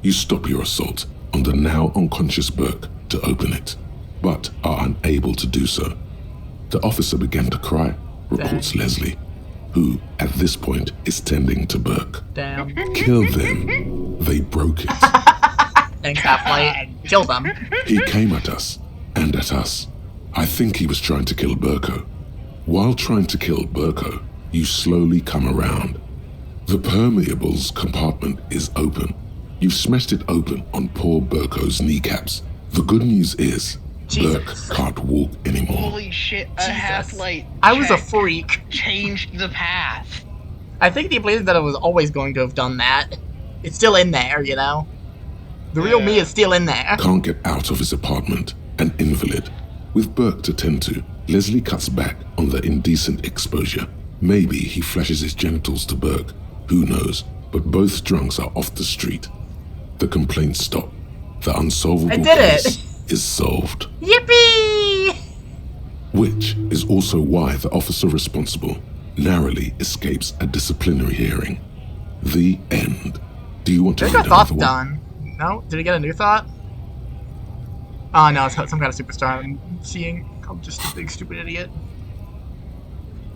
You stop your assault on the now unconscious Burke to open it, but are unable to do so. The officer began to cry, reports Leslie, who, at this point, is tending to Burke. Damn. Kill them. They broke it. Thanks, Half-Light. Kill them. He came at us, and at us. I think he was trying to kill Burko. While trying to kill Burko, you slowly come around. The permeables compartment is open. You've smashed it open on poor Burko's kneecaps. The good news is, Burke can't walk anymore. Holy shit, a Half-Light. I was a freak. Changed the path. I think he believed that I was always going to have done that. It's still in there, you know? The real me is still in there. Can't get out of his apartment, an invalid. With Burke to tend to, Leslie cuts back on the indecent exposure. Maybe he flashes his genitals to Burke. Who knows? But both drunks are off the street. The complaints stop. The unsolvable case is solved. Yippee! Which is also why the officer responsible narrowly escapes a disciplinary hearing. The end. Do you want to read another thoughts one? Done. No? Did he get a new thought? Oh no, it's some kind of superstar I'm seeing. I'm just a big stupid idiot.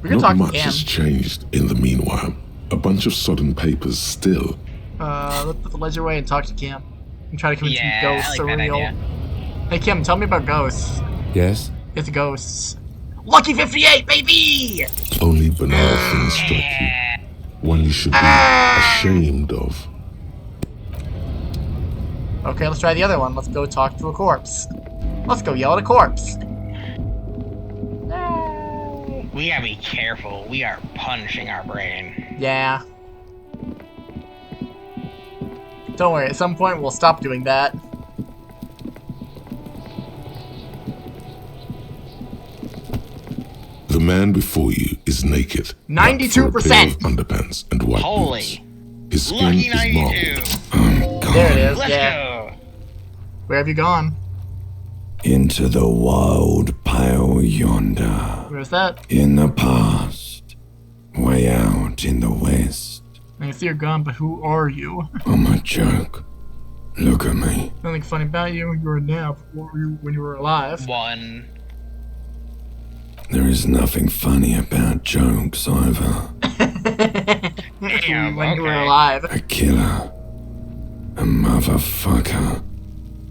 We can Not talk much to Cam. has changed in the meanwhile. A bunch of sodden papers still. Let's put the ledger away and talk to Cam. And try to convince him ghosts I like are that real. idea. Hey Kim, tell me about ghosts. Yes? It's ghosts. Lucky 58, baby! Only banal things strike you. One you should be ashamed of. Okay, let's try the other one. Let's go talk to a corpse. Let's go yell at a corpse. We gotta be careful. We are punishing our brain. Yeah. Don't worry, at some point we'll stop doing that. The man before you is naked. 92%. But for a pair of underpants and white Holy. boots. His skin Lucky is 92. marbled. There it is, Let's yeah. go. Where have you gone? Into the wild pale yonder. Where's that? In the past. Way out in the west. I see you're gone, but who are you? I'm a joke. Look at me. Nothing funny about you. You were a nap when you were alive. One. There is nothing funny about jokes either. Damn, when you were okay. alive. A killer. A motherfucker.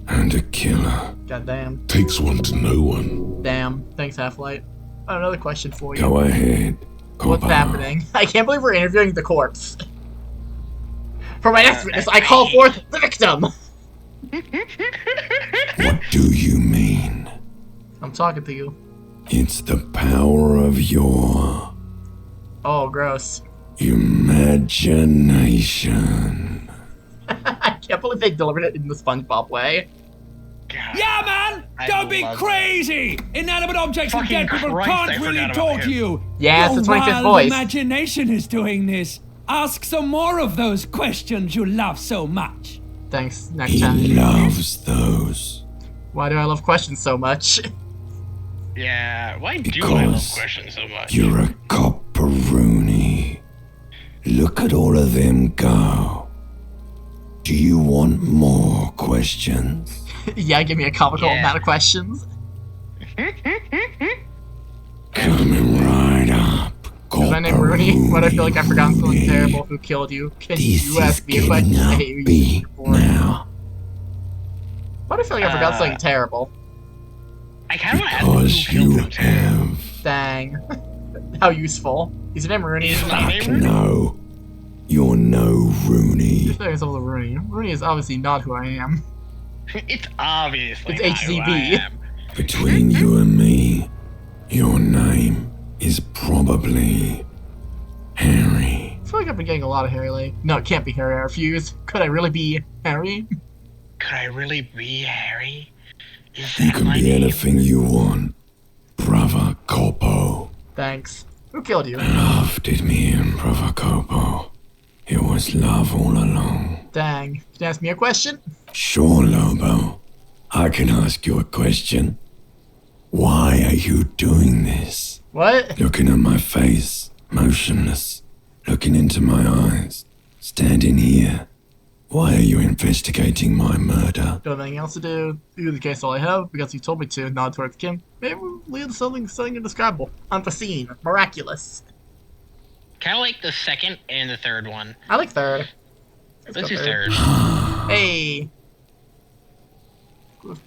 And a killer. Goddamn. Takes one to know one. Damn. Thanks, Half-Light. I have another question for you. Go ahead. What's copper. happening? I can't believe we're interviewing the corpse. For my next witness, I call forth the victim! What do you mean? I'm talking to you. It's the power of your Oh, gross. imagination. I can't believe they delivered it in the SpongeBob way. God. Yeah, man! I Don't be love crazy! Inanimate objects and Fucking dead people Christ, I can't really forgot about talk to him. you! Yeah, it's Your the 25th wild voice. imagination is doing this. Ask some more of those questions you love so much. Thanks, next He time. loves those. Why do I love questions so much? Yeah, why do I love Because questions so much? you're a copperoonie. Look at all of them go. Do you want more questions? Yeah, give me a comical amount of questions. Coming right up. Is my name Rooney? Why do I feel like I've forgotten something terrible? Who killed you? Can you ask me a question? I hate you. Beat now. Why do I feel like I forgot something terrible? I kind of want to ask Because who you killed him. have. Dang. How useful. Is your name Rooney? Fuck no. You're no Rooney. His name is also Rooney. Rooney is obviously not who I am. It's obviously It's not who I HZB. am. Between you and me, your name is probably Harry. I feel like I've been getting a lot of Harry lately. No, it can't be Harry. I refuse. Could I really be Harry? Could I really be Harry? Is You that can my be name? anything you want, brother Copo. Thanks. Who killed you? Love did me in, brother Copo. It was love all along. Dang. Can you ask me a question? Sure, Lobo. I can ask you a question. Why are you doing this? What? Looking at my face, motionless, looking into my eyes, standing here. Why are you investigating my murder? Don't have anything else to do. Do the case all I have because you told me to. Nod towards Kim. Maybe we'll lead to something indescribable, unforeseen, miraculous. Kind of like the second and the third one. I like third. Let's do third. Hey.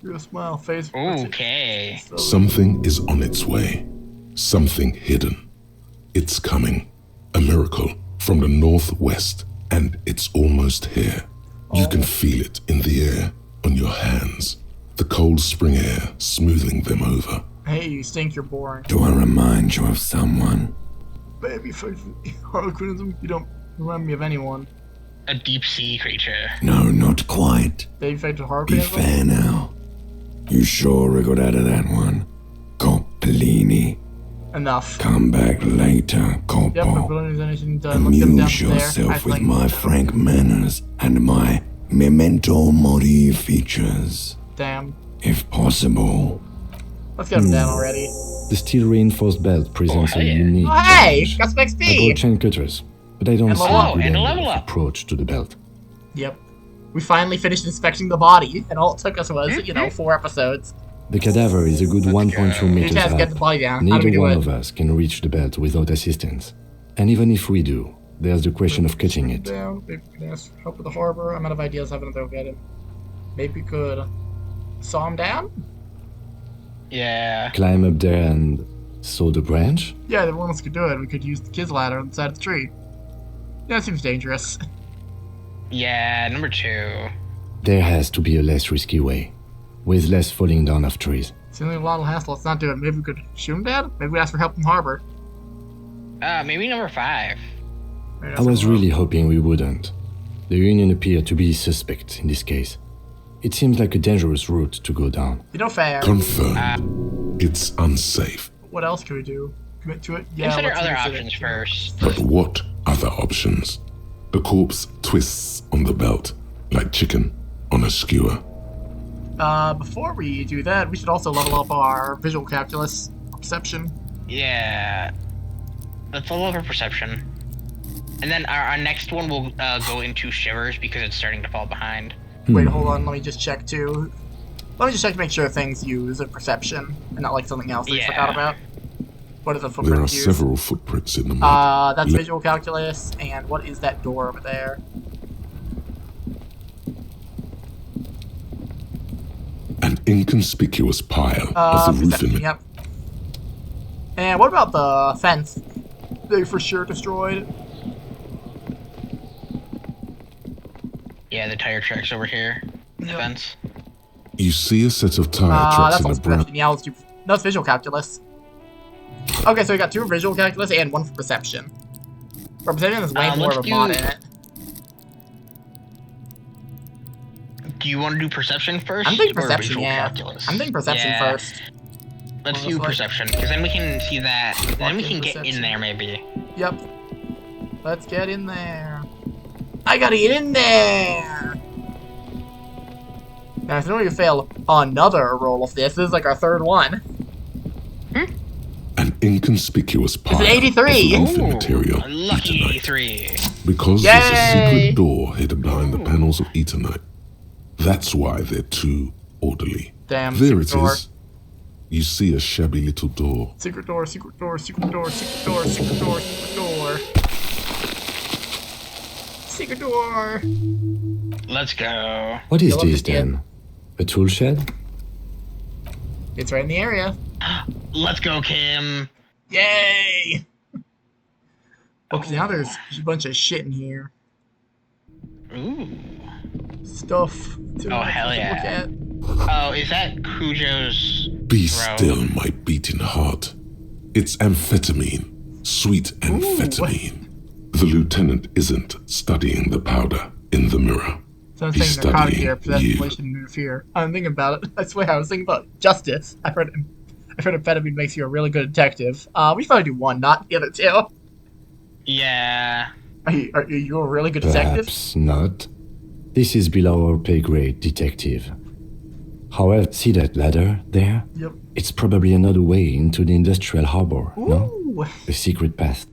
Give a smile, face. Okay. Something is on its way. Something hidden. It's coming. A miracle from the northwest, and it's almost here. You can feel it in the air, on your hands. The cold spring air smoothing them over. Hey, you stink, you're boring. Do I remind you of someone? Baby Harlequinism, you don't remind me of anyone. A deep sea creature. No, not quite. Baby faced Be Harlequinism? fair now. You sure wriggled out of that one? Coppellini. Enough. Come back later, Yep, Coppo. if there's anything done, let's get him down Amuse there. I yourself with think- my frank manners and my memento mori features, Damn. if possible. Let's get him down already. The steel reinforced belt presents Oh, a yeah. unique Oh, hey! challenge. Got some I XP! brought chain cutters, but I don't And see level a up. good And a angle level of up. approach to the belt. Yep. We finally finished inspecting the body, and all it took us was, 4 episodes. The cadaver is a good 1.2 You meters guys get the up. body down. How do Neither we do one it? of us can reach the belt without assistance. And even if we do, there's the question of cutting it. Down. Maybe we can ask for help with the harbor. I'm out of ideas. I haven't go get him. Maybe we could saw him down? Yeah. Climb up there and saw the branch? Yeah, if one of us could do it. We could use the kid's ladder on the side of the tree. Yeah, it seems dangerous. Yeah, number 2. There has to be a less risky way, with less falling down of trees. It's only a lot of hassle. Let's not do it. Maybe we could shoot him dead? Maybe we ask for help in harbor. Maybe number 5. Maybe I was really hoping we wouldn't. The Union appeared to be suspect in this case. It seems like a dangerous route to go down. fair. Confirmed. It's unsafe. What else can we do? Commit to it? Yeah, Consider let's other consider options it. first. But what other options? The corpse twists on the belt like chicken on a skewer. Before we do that, we should also level up our visual calculus, perception. Yeah. Let's level up our perception. And then our next one will go into shivers because it's starting to fall behind. Wait, hold on. Let me just check too. Let me just check to make sure things use a perception and not like something else that we Yeah. forgot about. What is a There footprint are use? several footprints in the mud. That's Le- visual calculus. And what is that door over there? An inconspicuous pile of the Perception. roofing. Yep. And what about the fence? They for sure destroyed. Yeah, the tire tracks over here. The Yep. fence. You see a set of tire tracks That's in all a brown. perception. Yeah, let's do. No, it's visual calculus. Okay, so we got 2 visual calculus and 1 for perception. For perception, there's way more let's of a mod do- in it. Do you want to do perception first? I'm thinking or perception, visual yeah. calculus? I'm thinking perception Yeah. first. Let's Well, do like- perception, because then we can see that. Then we in can get perception. in there, maybe. Yep. Let's get in there. I gotta get in there! Now, if we fail another roll of this is like our 3rd one. An inconspicuous pile It's an 83. of roofing material, Lucky Eternite. 83. Because there's a Yay! secret door hidden behind the panels of Eternite. That's why they're too orderly. Damn, There secret it door. is. You see a shabby little door. Secret door, secret door, secret door, secret door, secret door, secret door. Secret door. Let's go. What is Fill up this the kit. then? A tool shed? It's right in the area. Let's go, Kim. Yay! Okay, now there's a bunch of shit in here. Ooh. Stuff to Oh, hell look yeah. at. Oh, is that Cujo's Be throw? still, my beating heart. It's amphetamine. Sweet amphetamine. The lieutenant isn't studying the powder in the mirror. So I'm He's saying narcotic studying here, possess you. inflation and interfere. I'm thinking about it. I swear, I was thinking about justice. I've heard amphetamine makes you a really good detective. We should probably do one, not the other two. Yeah. Are you a really good detective? Perhaps not. This is below our pay grade, detective. However, see that ladder there? Yep. It's probably another way into the industrial harbor, no? Ooh, A secret path.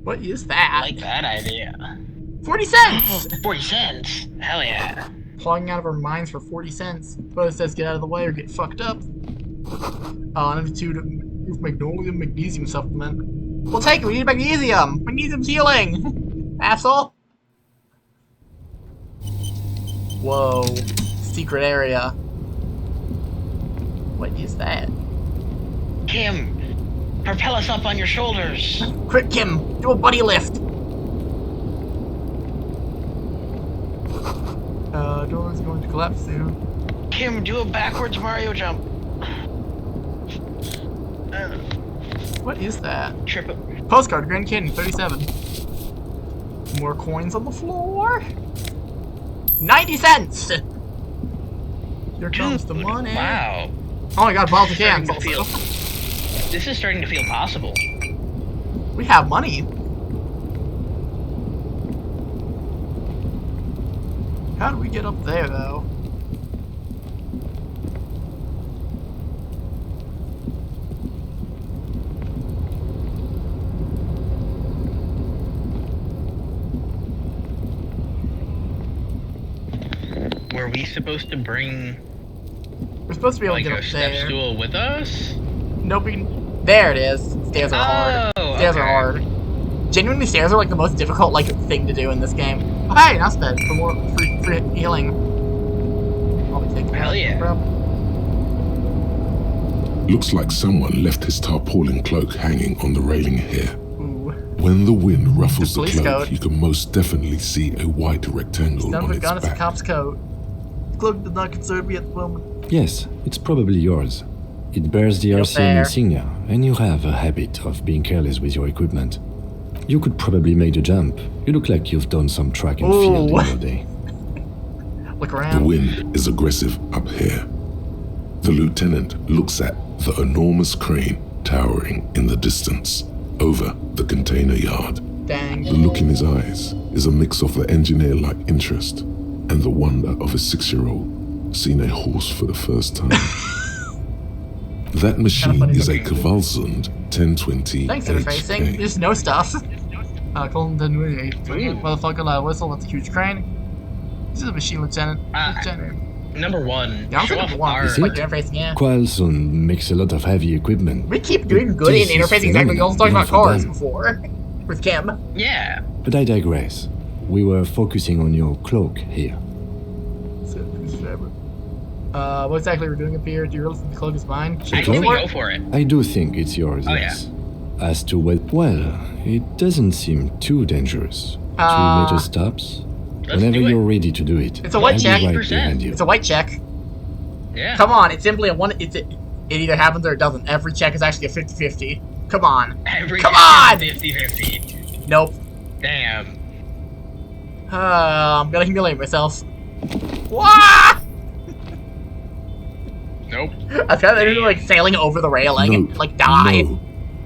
what is I that? like that idea. 40 cents! 40 cents. Hell yeah. Plugging out of our minds for 40 cents. But it says get out of the way or get fucked up. Number 2, magnesium supplement. We'll take it, we need magnesium! Magnesium's healing! Asshole! Whoa. Secret area. What is that? Kim, propel us up on your shoulders. Quick, Kim! Do a buddy lift! Door's going to collapse soon. Kim, do a backwards Mario jump. What is that? Trip it. Postcard, Grand Canyon, 37. More coins on the floor. 90 cents! Here comes the Dude, money. Wow. Oh my god, bottles of Starting cans to also. feel- This is starting to feel possible. We have money. How do we get up there, though? Were we supposed to bring We're supposed to be able like to get a up step there. stool with us? Nope, there it is. Stairs are hard. Oh, Stairs okay. are hard. Genuinely, stairs are like the most difficult thing to do in this game. Oh, hey, now sped for more free healing. I'll be taking Hell that, yeah. bro. Looks like someone left his tarpaulin cloak hanging on the railing here. Ooh. When the wind ruffles the Police cloak, coat. you can most definitely see a white rectangle Done on with its gun, it's a back. cop's coat. The cloak did not concern me at the moment. Yes, it's probably yours. It bears the You're RCN fair. insignia, and you have a habit of being careless with your equipment. You could probably make the jump. You look like you've done some track and field in Ooh. your day. Look The around. wind is aggressive up here. The lieutenant looks at the enormous crane towering in the distance over the container yard. Dang. The look in his eyes is a mix of the engineer-like interest and the wonder of a 6-year-old seeing a horse for the first time. That machine funny is a looking. Kvalsund 1020 Thanks, interfacing. You HK. just know stuff. Colton motherfucker, loud whistle, that's a huge crane. This is a machine lieutenant. Lieutenant. Number one. Yeah, I'll show take off number one. our. Is it? Like interfacing, yeah. Qualson makes a lot of heavy equipment, We keep doing good This in is interfacing exactly. We also talked phenomenal, about cars even for before. With Kim. Yeah. but I digress. We were focusing on your cloak here. What exactly we're doing up here? Do you really think the cloak is mine? Should I we can go for go it? for it. I do think it's yours, Oh, yes. As to what, well, it doesn't seem too dangerous. 2 Uh, major stops. Let's Whenever do it. you're ready to do it. It's a white I'll be check. right 100%. behind you. It's a white check. Yeah. Come on, it's simply a one. It either happens or it doesn't. Every check is actually a 50-50. Come on. Every Come check on! is 50-50. Nope. Damn. I'm gonna humiliate myself. Wah! Nope. I've got to like sailing over the railing No, and like die. no,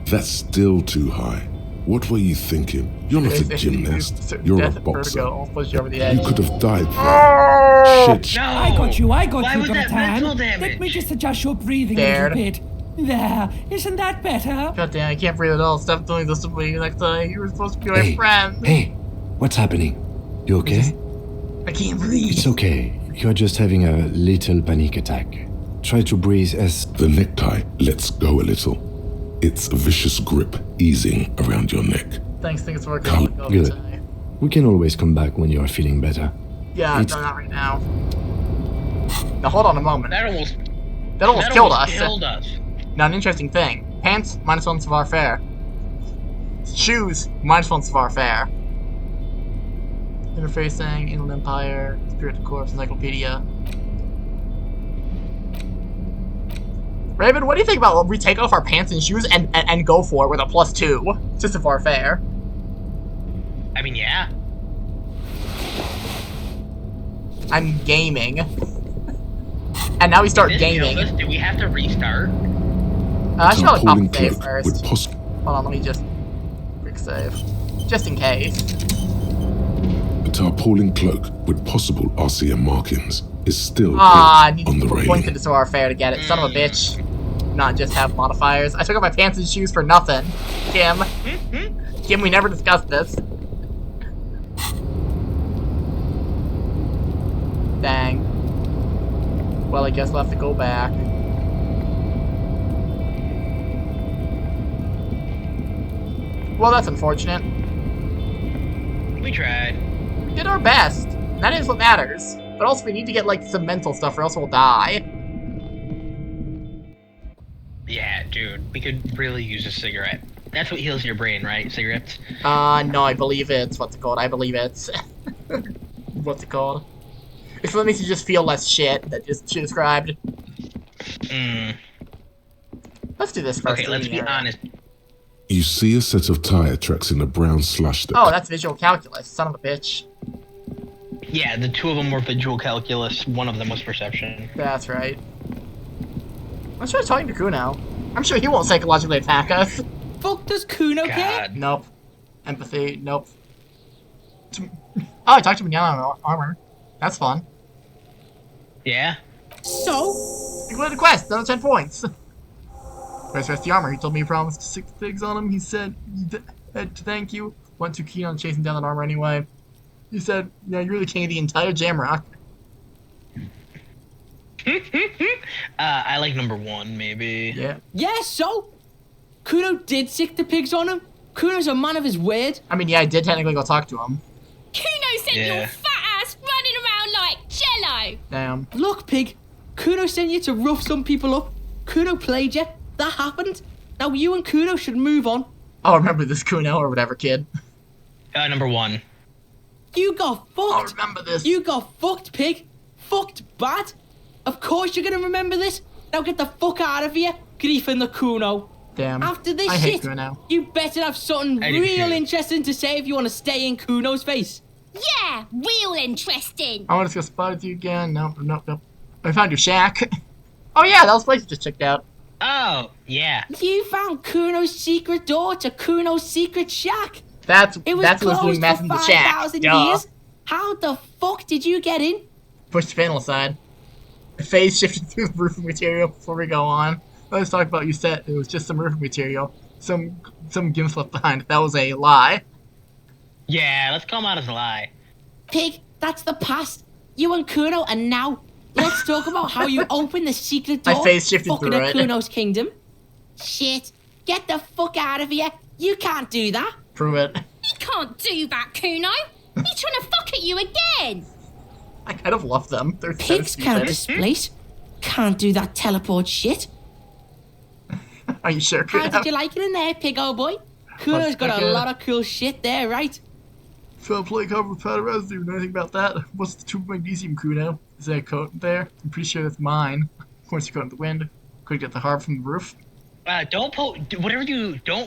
that's still too high. What were you thinking? You're not a gymnast. You're a boxer. I'll push you over the You edge. could have died there. Oh! Shit. No. I got you, Why Gurtan. would that mental Let me damage? just adjust your breathing a Scared. little bit. There, isn't that better? God damn, I can't breathe at all. Stop doing this to me next time. You were supposed to be my friend. Hey, what's happening? You okay? I can't breathe. It's okay. You're just having a little panic attack. Try to breathe as... The necktie lets go a little. Its vicious grip easing around your neck. Thanks, think it's working. Calm. Good. We can always come back when you're feeling better. Yeah, It's- no, not right now. Now hold on a moment. That almost killed us. Killed us. Now an interesting thing. Pants, -1 savoir faire. Shoes, -1 savoir faire. Interfacing, Inland Empire, Spirit Corps, Encyclopedia. Raven, what do you think about we take off our pants and shoes and go for it with a +2 to savoir faire? I mean, yeah. I'm gaming. And now we start This gaming. killed us. Do we have to restart? I should probably pop Tarpaulin the save cloak first. with Hold on, let me just quick save. Just in case. A tarpaulin cloak with possible RCM markings is still Ah, I need on the to point railing. to the savoir faire to get it. Son of a bitch. Not just have modifiers. I took off my pants and shoes for nothing. Kim. Kim, we never discussed this. Dang. Well, I guess we'll have to go back. Well, that's unfortunate. We tried. We did our best. That is what matters. But also, we need to get, like, some mental stuff or else we'll die. Yeah, dude. We could really use a cigarette. That's what heals your brain, right? Cigarettes? No, I believe it's... What's it called? I believe it's... what's it called? It's what makes you just feel less shit that just she described. Let's do this first. Okay, let's be honest. You see a set of tire tracks in a brown slush that... Oh, that's visual calculus. Son of a bitch. Yeah, the two of them were visual calculus. One of them was perception. That's right. Let's try talking to Kuno. I'm sure he won't psychologically attack us. Fuck does Kuno care? Nope. Empathy. Nope. Oh, I talked to Manana on armor. That's fun. Yeah? So? You completed the quest. Another 10 points. Where's the rest of the armor? He told me he promised 6 pigs on him. He said he had to thank you. Wasn't too keen on chasing down that armor anyway. He said, yeah, you're the king of the entire Jamrock. I like number 1, maybe. Yeah. Yeah, so? Kuno did sick the pigs on him. Kuno's a man of his word. I mean, yeah, I did technically go talk to him. Kuno sent your fat ass running around like jello. Damn. Look, pig. Kuno sent you to rough some people up. Kuno played you. That happened. Now you and Kuno should move on. I'll remember this Kuno or whatever, kid. Number 1. You got fucked. I'll remember this. You got fucked, pig. Fucked bad. Of course you're gonna remember this. Now get the fuck out of here, griefing the Kuno. Damn. After this I shit, hate Kuno. you better have something I do real too. interesting to say if you want to stay in Kuno's face. Yeah, real interesting. I want to go spot with you again. Nope. I found your shack. Oh yeah, that was the place you just checked out. Oh, yeah. You found Kuno's secret door to Kuno's secret shack. That's It was what's doing closed meth for in the shack. 5,000 Duh. years. How the fuck did you get in? Push the panel aside. The phase shifted through the roofing material before we go on. Let's talk about you said it was just some roofing material. Some gimps left behind. That was a lie. Yeah, let's call him out as a lie. Pig, that's the past. You and Kuno are now. Let's talk about how you opened the secret My door. face shifted fucking through at it. Kuno's kingdom. Shit. Get the fuck out of here. You can't do that. Prove it. He can't do that, Kuno. He's trying to fuck at you again. I kind of love them. They're so Pigs can't stupid. displace. Can't do that teleport shit. Are you sure? How did you like it in there, pig old boy? Kuno's got a Okay. lot of cool shit there, right? Fell plate covered with powder residue. Know anything about that? What's the tube of magnesium, Kuno? Is there a coat there? I'm pretty sure that's mine. Of course, you go in the wind. Could get the harp from the roof. Don't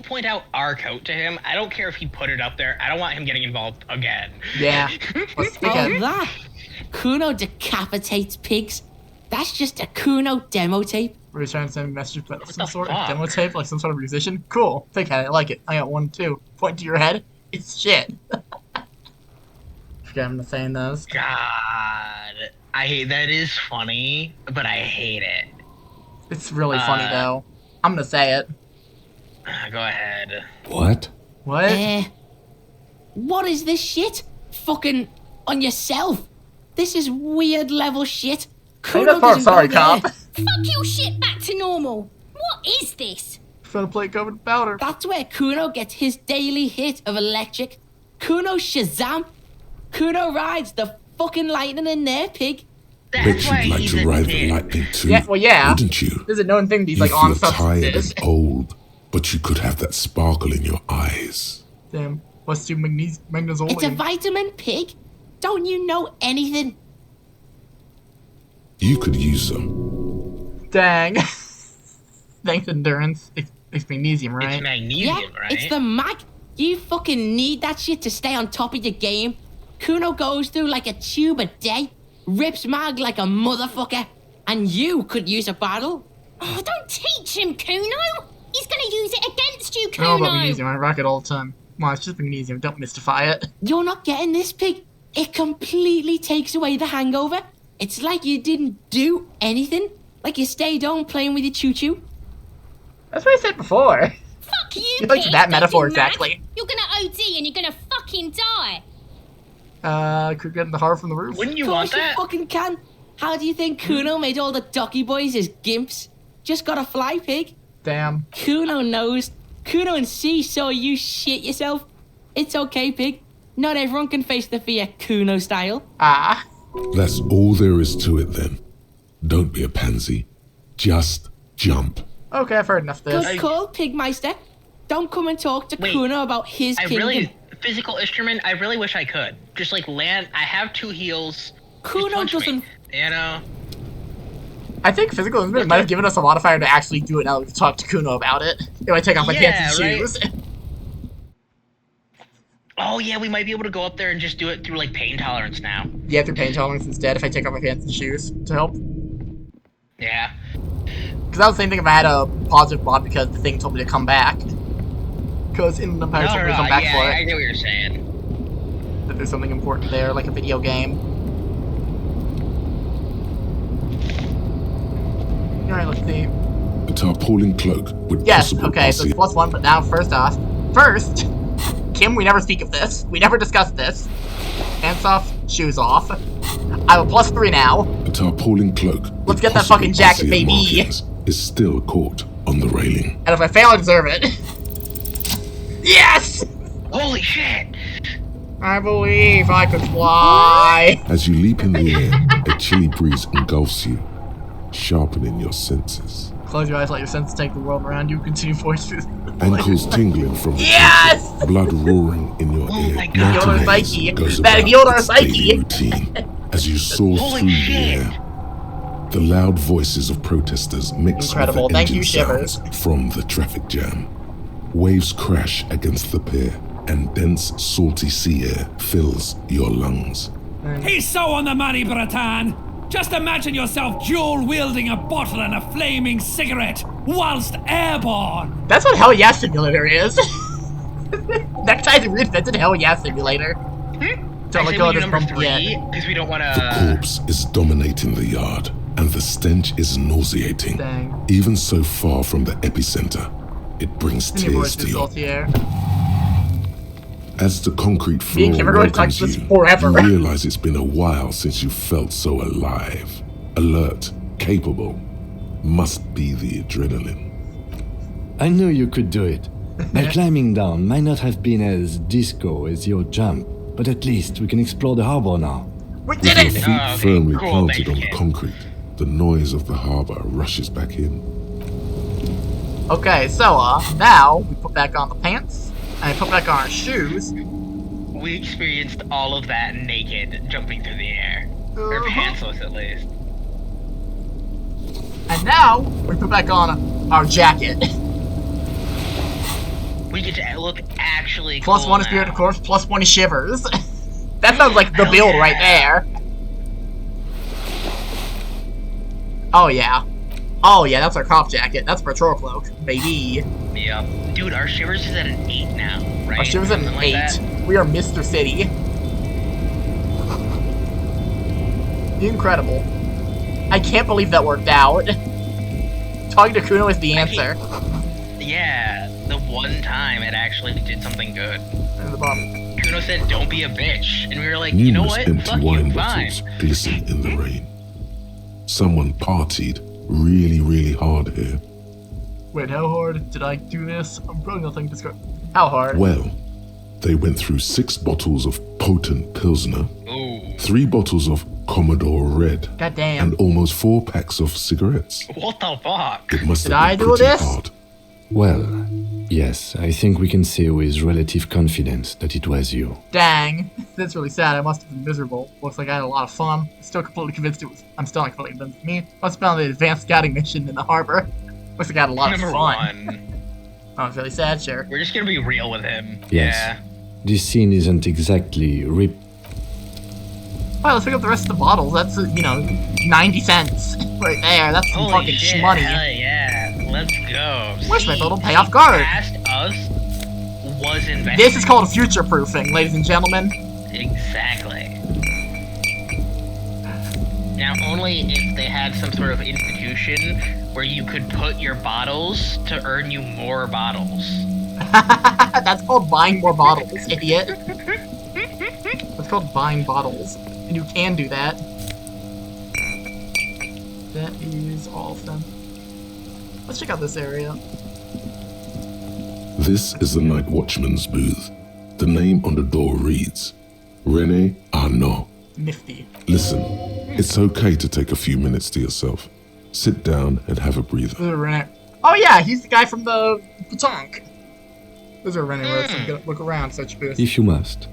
point out our coat to him. I don't care if he put it up there. I don't want him getting involved again. Yeah. Let's speak Oh, of- that. Kuno decapitates pigs. That's just a Kuno demo tape. Were you trying to send me a message about some the sort of fuck? demo tape, like some sort of musician? Cool. Think at it. I like it. I got one too. Point to your head. It's shit. Forget I'm saying those. God, I hate that is funny, but I hate it. It's really funny though. I'm gonna say it. Go ahead. What? What? What is this shit? Fucking on yourself. This is weird level shit. Hey, that's part, sorry, cop. Fuck your shit back to normal. What is this? Trying to play covered in powder. That's where Kuno gets his daily hit of electric. Kuno Shazam. Kuno rides the fucking lightning in there, pig. Bet That's why you'd like he's to a ride the dick. lightning too, Yeah, well, yeah. wouldn't you? There's a known thing these You like on feel tired substances. and old, but you could have that sparkle in your eyes. Damn. What's your magnesium? It's a vitamin, pig. Don't you know anything? You could use some. Dang. Thanks, endurance. It's magnesium, right? It's magnesium, Yeah, right? it's the mag. You fucking need that shit to stay on top of your game. Kuno goes through like a tube a day, rips mag like a motherfucker, and you could use a battle. Oh, don't teach him, Kuno. He's gonna use it against you, I know about Kuno. magnesium. I rock it all the time. Well, it's just magnesium. Don't mystify it. You're not getting this, pig. It completely takes away the hangover. It's like you didn't do anything. Like you stayed home playing with your choo-choo. That's what I said before. Fuck you, You like pig. that Don't metaphor do mad. exactly. You're gonna OD and you're gonna fucking die. Could get in the heart from the roof. Wouldn't you Of want course you that? fucking can. How do you think Kuno made all the Docky boys his gimps? Just gotta fly, pig. Damn. Kuno knows. Kuno and C saw you shit yourself. It's okay, pig. Not everyone can face the fear Kuno style. Ah. That's all there is to it then. Don't be a pansy. Just jump. Okay, I've heard enough of this. Good call, Pigmeister. Don't come and talk to Wait, Kuno about his I kingdom. really physical instrument. I really wish I could just like land. I have 2 heals. Just Kuno punch me, doesn't. You know. I think physical instrument might have given us a modifier to actually do it now that we've talked to Kuno about it. If I take off my pants and Yeah, right. shoes. Oh yeah, we might be able to go up there and just do it through like pain tolerance now. Yeah, through pain tolerance instead if I take off my pants and shoes to help. Yeah. Because that was the same thing if I had a positive mod because the thing told me to come back. Because in the Empire told me to come back yeah, for I it. get what you're saying. That there's something important there, like a video game. Alright, let's see. A tarpaulin cloak with Yes, possible okay, so it's +1, but now first, Kim, we never speak of this. We never discuss this. Pants off, shoes off. I have a +3 now. A tarpaulin cloak. Let's with get that possible fucking jacket, Osean baby. markings is still caught on the railing. And if I fail, I deserve it. Yes! Holy shit! I believe I could fly. As you leap in the air, a chilly breeze engulfs you, sharpening your senses. Close your eyes, let your senses take the world around you. Continue voice through. Ankles tingling from the Yes! tension, blood roaring in your ear. my God. Healed our Mountain psyche. Haze goes That about healed our its psyche. daily routine as you soar Holy through shit. the air. The loud voices of protesters mix Incredible. with the Thank engine you, Shivers. sounds from the traffic jam. Waves crash against the pier, and dense, salty sea air fills your lungs. He's so on the money, Bratan! Just imagine yourself dual-wielding a bottle and a flaming cigarette whilst airborne! That's what Hell Yeah Simulator is. Next time we reinvented Hell Yeah Simulator. Don't I let say go we of do this number bump 3 yet. because we don't want The to. corpse is dominating the yard, and the stench is nauseating. Dang. Even so far from the epicenter, it brings Continue voice tears to through your salty air. As the concrete Me floor and Kim are going to talk welcomes this you, forever. you realize it's been a while since you felt so alive, alert, capable. Must be the adrenaline. I knew you could do it. My climbing down might not have been as disco as your jump, but at least we can explore the harbor now. We With did your it! feet okay, firmly cool, planted thanks, on the kid. concrete, the noise of the harbor rushes back in. Okay, so, now we put back on the pants, and put back on our shoes. We experienced all of that naked, jumping through the air, or pantsless at least. And now, we put back on our jacket. We get to look actually +1 cool is Spirit, now. of course, +1 is Shivers. That sounds like the Hell build yeah. right there. Oh yeah. Oh yeah, that's our cop jacket. That's patrol cloak, baby. Yeah. Dude, our shivers is at an 8 now, right? Our Shivers at an Something like 8. that. We are Mr. City. Incredible. I can't believe that worked out. Talking to Kuno is the answer. Yeah, the one time it actually did something good. In the bottom. Kuno said, "Don't be a bitch," and we were like, "You know Numerous what? empty Fuck wine you, fine." bottles glisten in the rain. Someone partied really, really hard here. Wait, how hard did I do this? I'm probably not thinking this. How hard? Well, they went through 6 bottles of potent Pilsner, Ooh. 3 bottles of Commodore Red, God damn. and almost 4 packs of cigarettes. What the fuck? It must Did have I been do pretty this? hard. Well, yes, I think we can say with relative confidence that it was you. Dang. That's really sad. I must have been miserable. Looks like I had a lot of fun. Still completely convinced it was. I'm still not completely convinced of me. Must have been on the advanced scouting mission in the harbor. Looks like I had a lot Number of fun. 1. Oh, it's really sad, sure. We're just gonna be real with him. Yes. Yeah. This scene isn't exactly Alright, let's pick up the rest of the bottles. That's, 90 cents right there. That's some Holy fucking shit, money. hell yeah. Let's go. Wish my See, little payoff guard. Past us was invested. This is called future-proofing, ladies and gentlemen. Exactly. Now, only if they had some sort of institution where you could put your bottles to earn you more bottles. That's called buying more bottles, idiot. It's called buying bottles. And you can do that. That is all of them. Let's check out this area. This is the night watchman's booth. The name on the door reads, René Arnaud. Nifty. Listen, it's okay to take a few minutes to yourself. Sit down and have a breather. Oh yeah, he's the guy from the Petanque. Those are René works. I'm gonna look around such booth. If you must.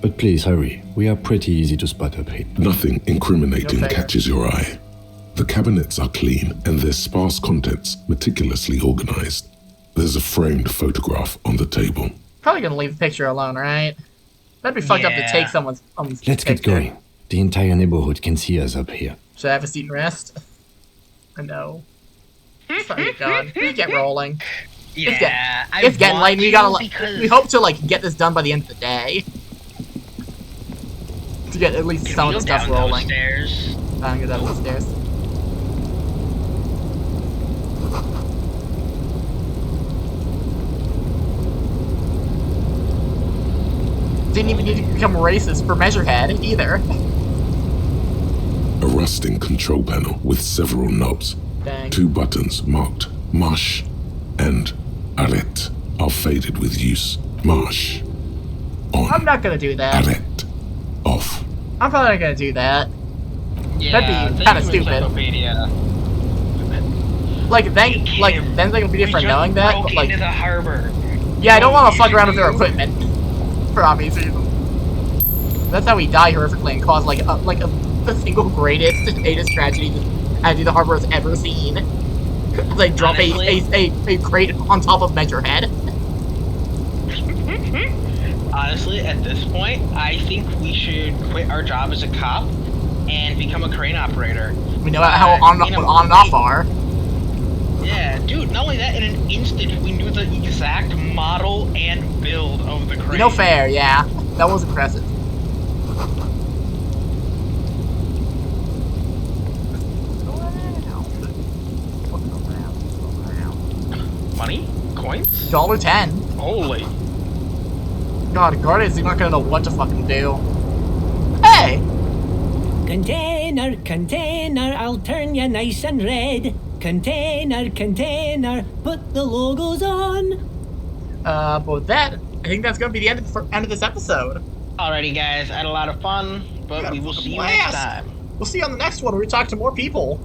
But please hurry. We are pretty easy to spot up here. Nothing incriminating Okay. catches your eye. The cabinets are clean and their sparse contents meticulously organized. There's a framed photograph on the table. Probably gonna leave the picture alone, right? That'd be fucked up to Yeah. take someone's Let's get picture. going. The entire neighborhood can see us up here. Should I have a seat and rest? I know. Sorry, God. We get rolling. Yeah, It's getting late. We gotta. because We hope to get this done by the end of the day. To get at least Can some we of the go stuff down those rolling. stairs? Get down those stairs. Didn't even need to become racist for Measurehead either. A rusting control panel with several knobs. Dang. 2 buttons marked Marche and Arrête are faded with use. Marche. On. I'm not gonna do that. Arrête. Off. I'm probably not gonna do that. Yeah, That'd be thank kinda you, stupid. Encyclopedia. Then things will be different knowing that, but Broke into the harbor. yeah, I don't want to fuck around with their equipment. For obvious reasons. That's how we die horrifically and cause the single greatest tragedy that the harbor has ever seen. Like drop a crate on top of Measurehead. Honestly, at this point, I think we should quit our job as a cop and become a crane operator. We know how on and off are. Yeah, dude, not only that, in an instant, we knew the exact model and build of the crane. Fair, yeah. That was impressive. Money? Coins? $1.10. Holy. God, Guardians are not gonna know what to fucking do. Hey! Container, container, I'll turn you nice and red. Container, container, put the logos on. But with that, I think that's gonna be the end of this episode. Alrighty, guys, I had a lot of fun, but we will see you next time. We'll see you on the next one where we talk to more people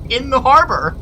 in the harbor.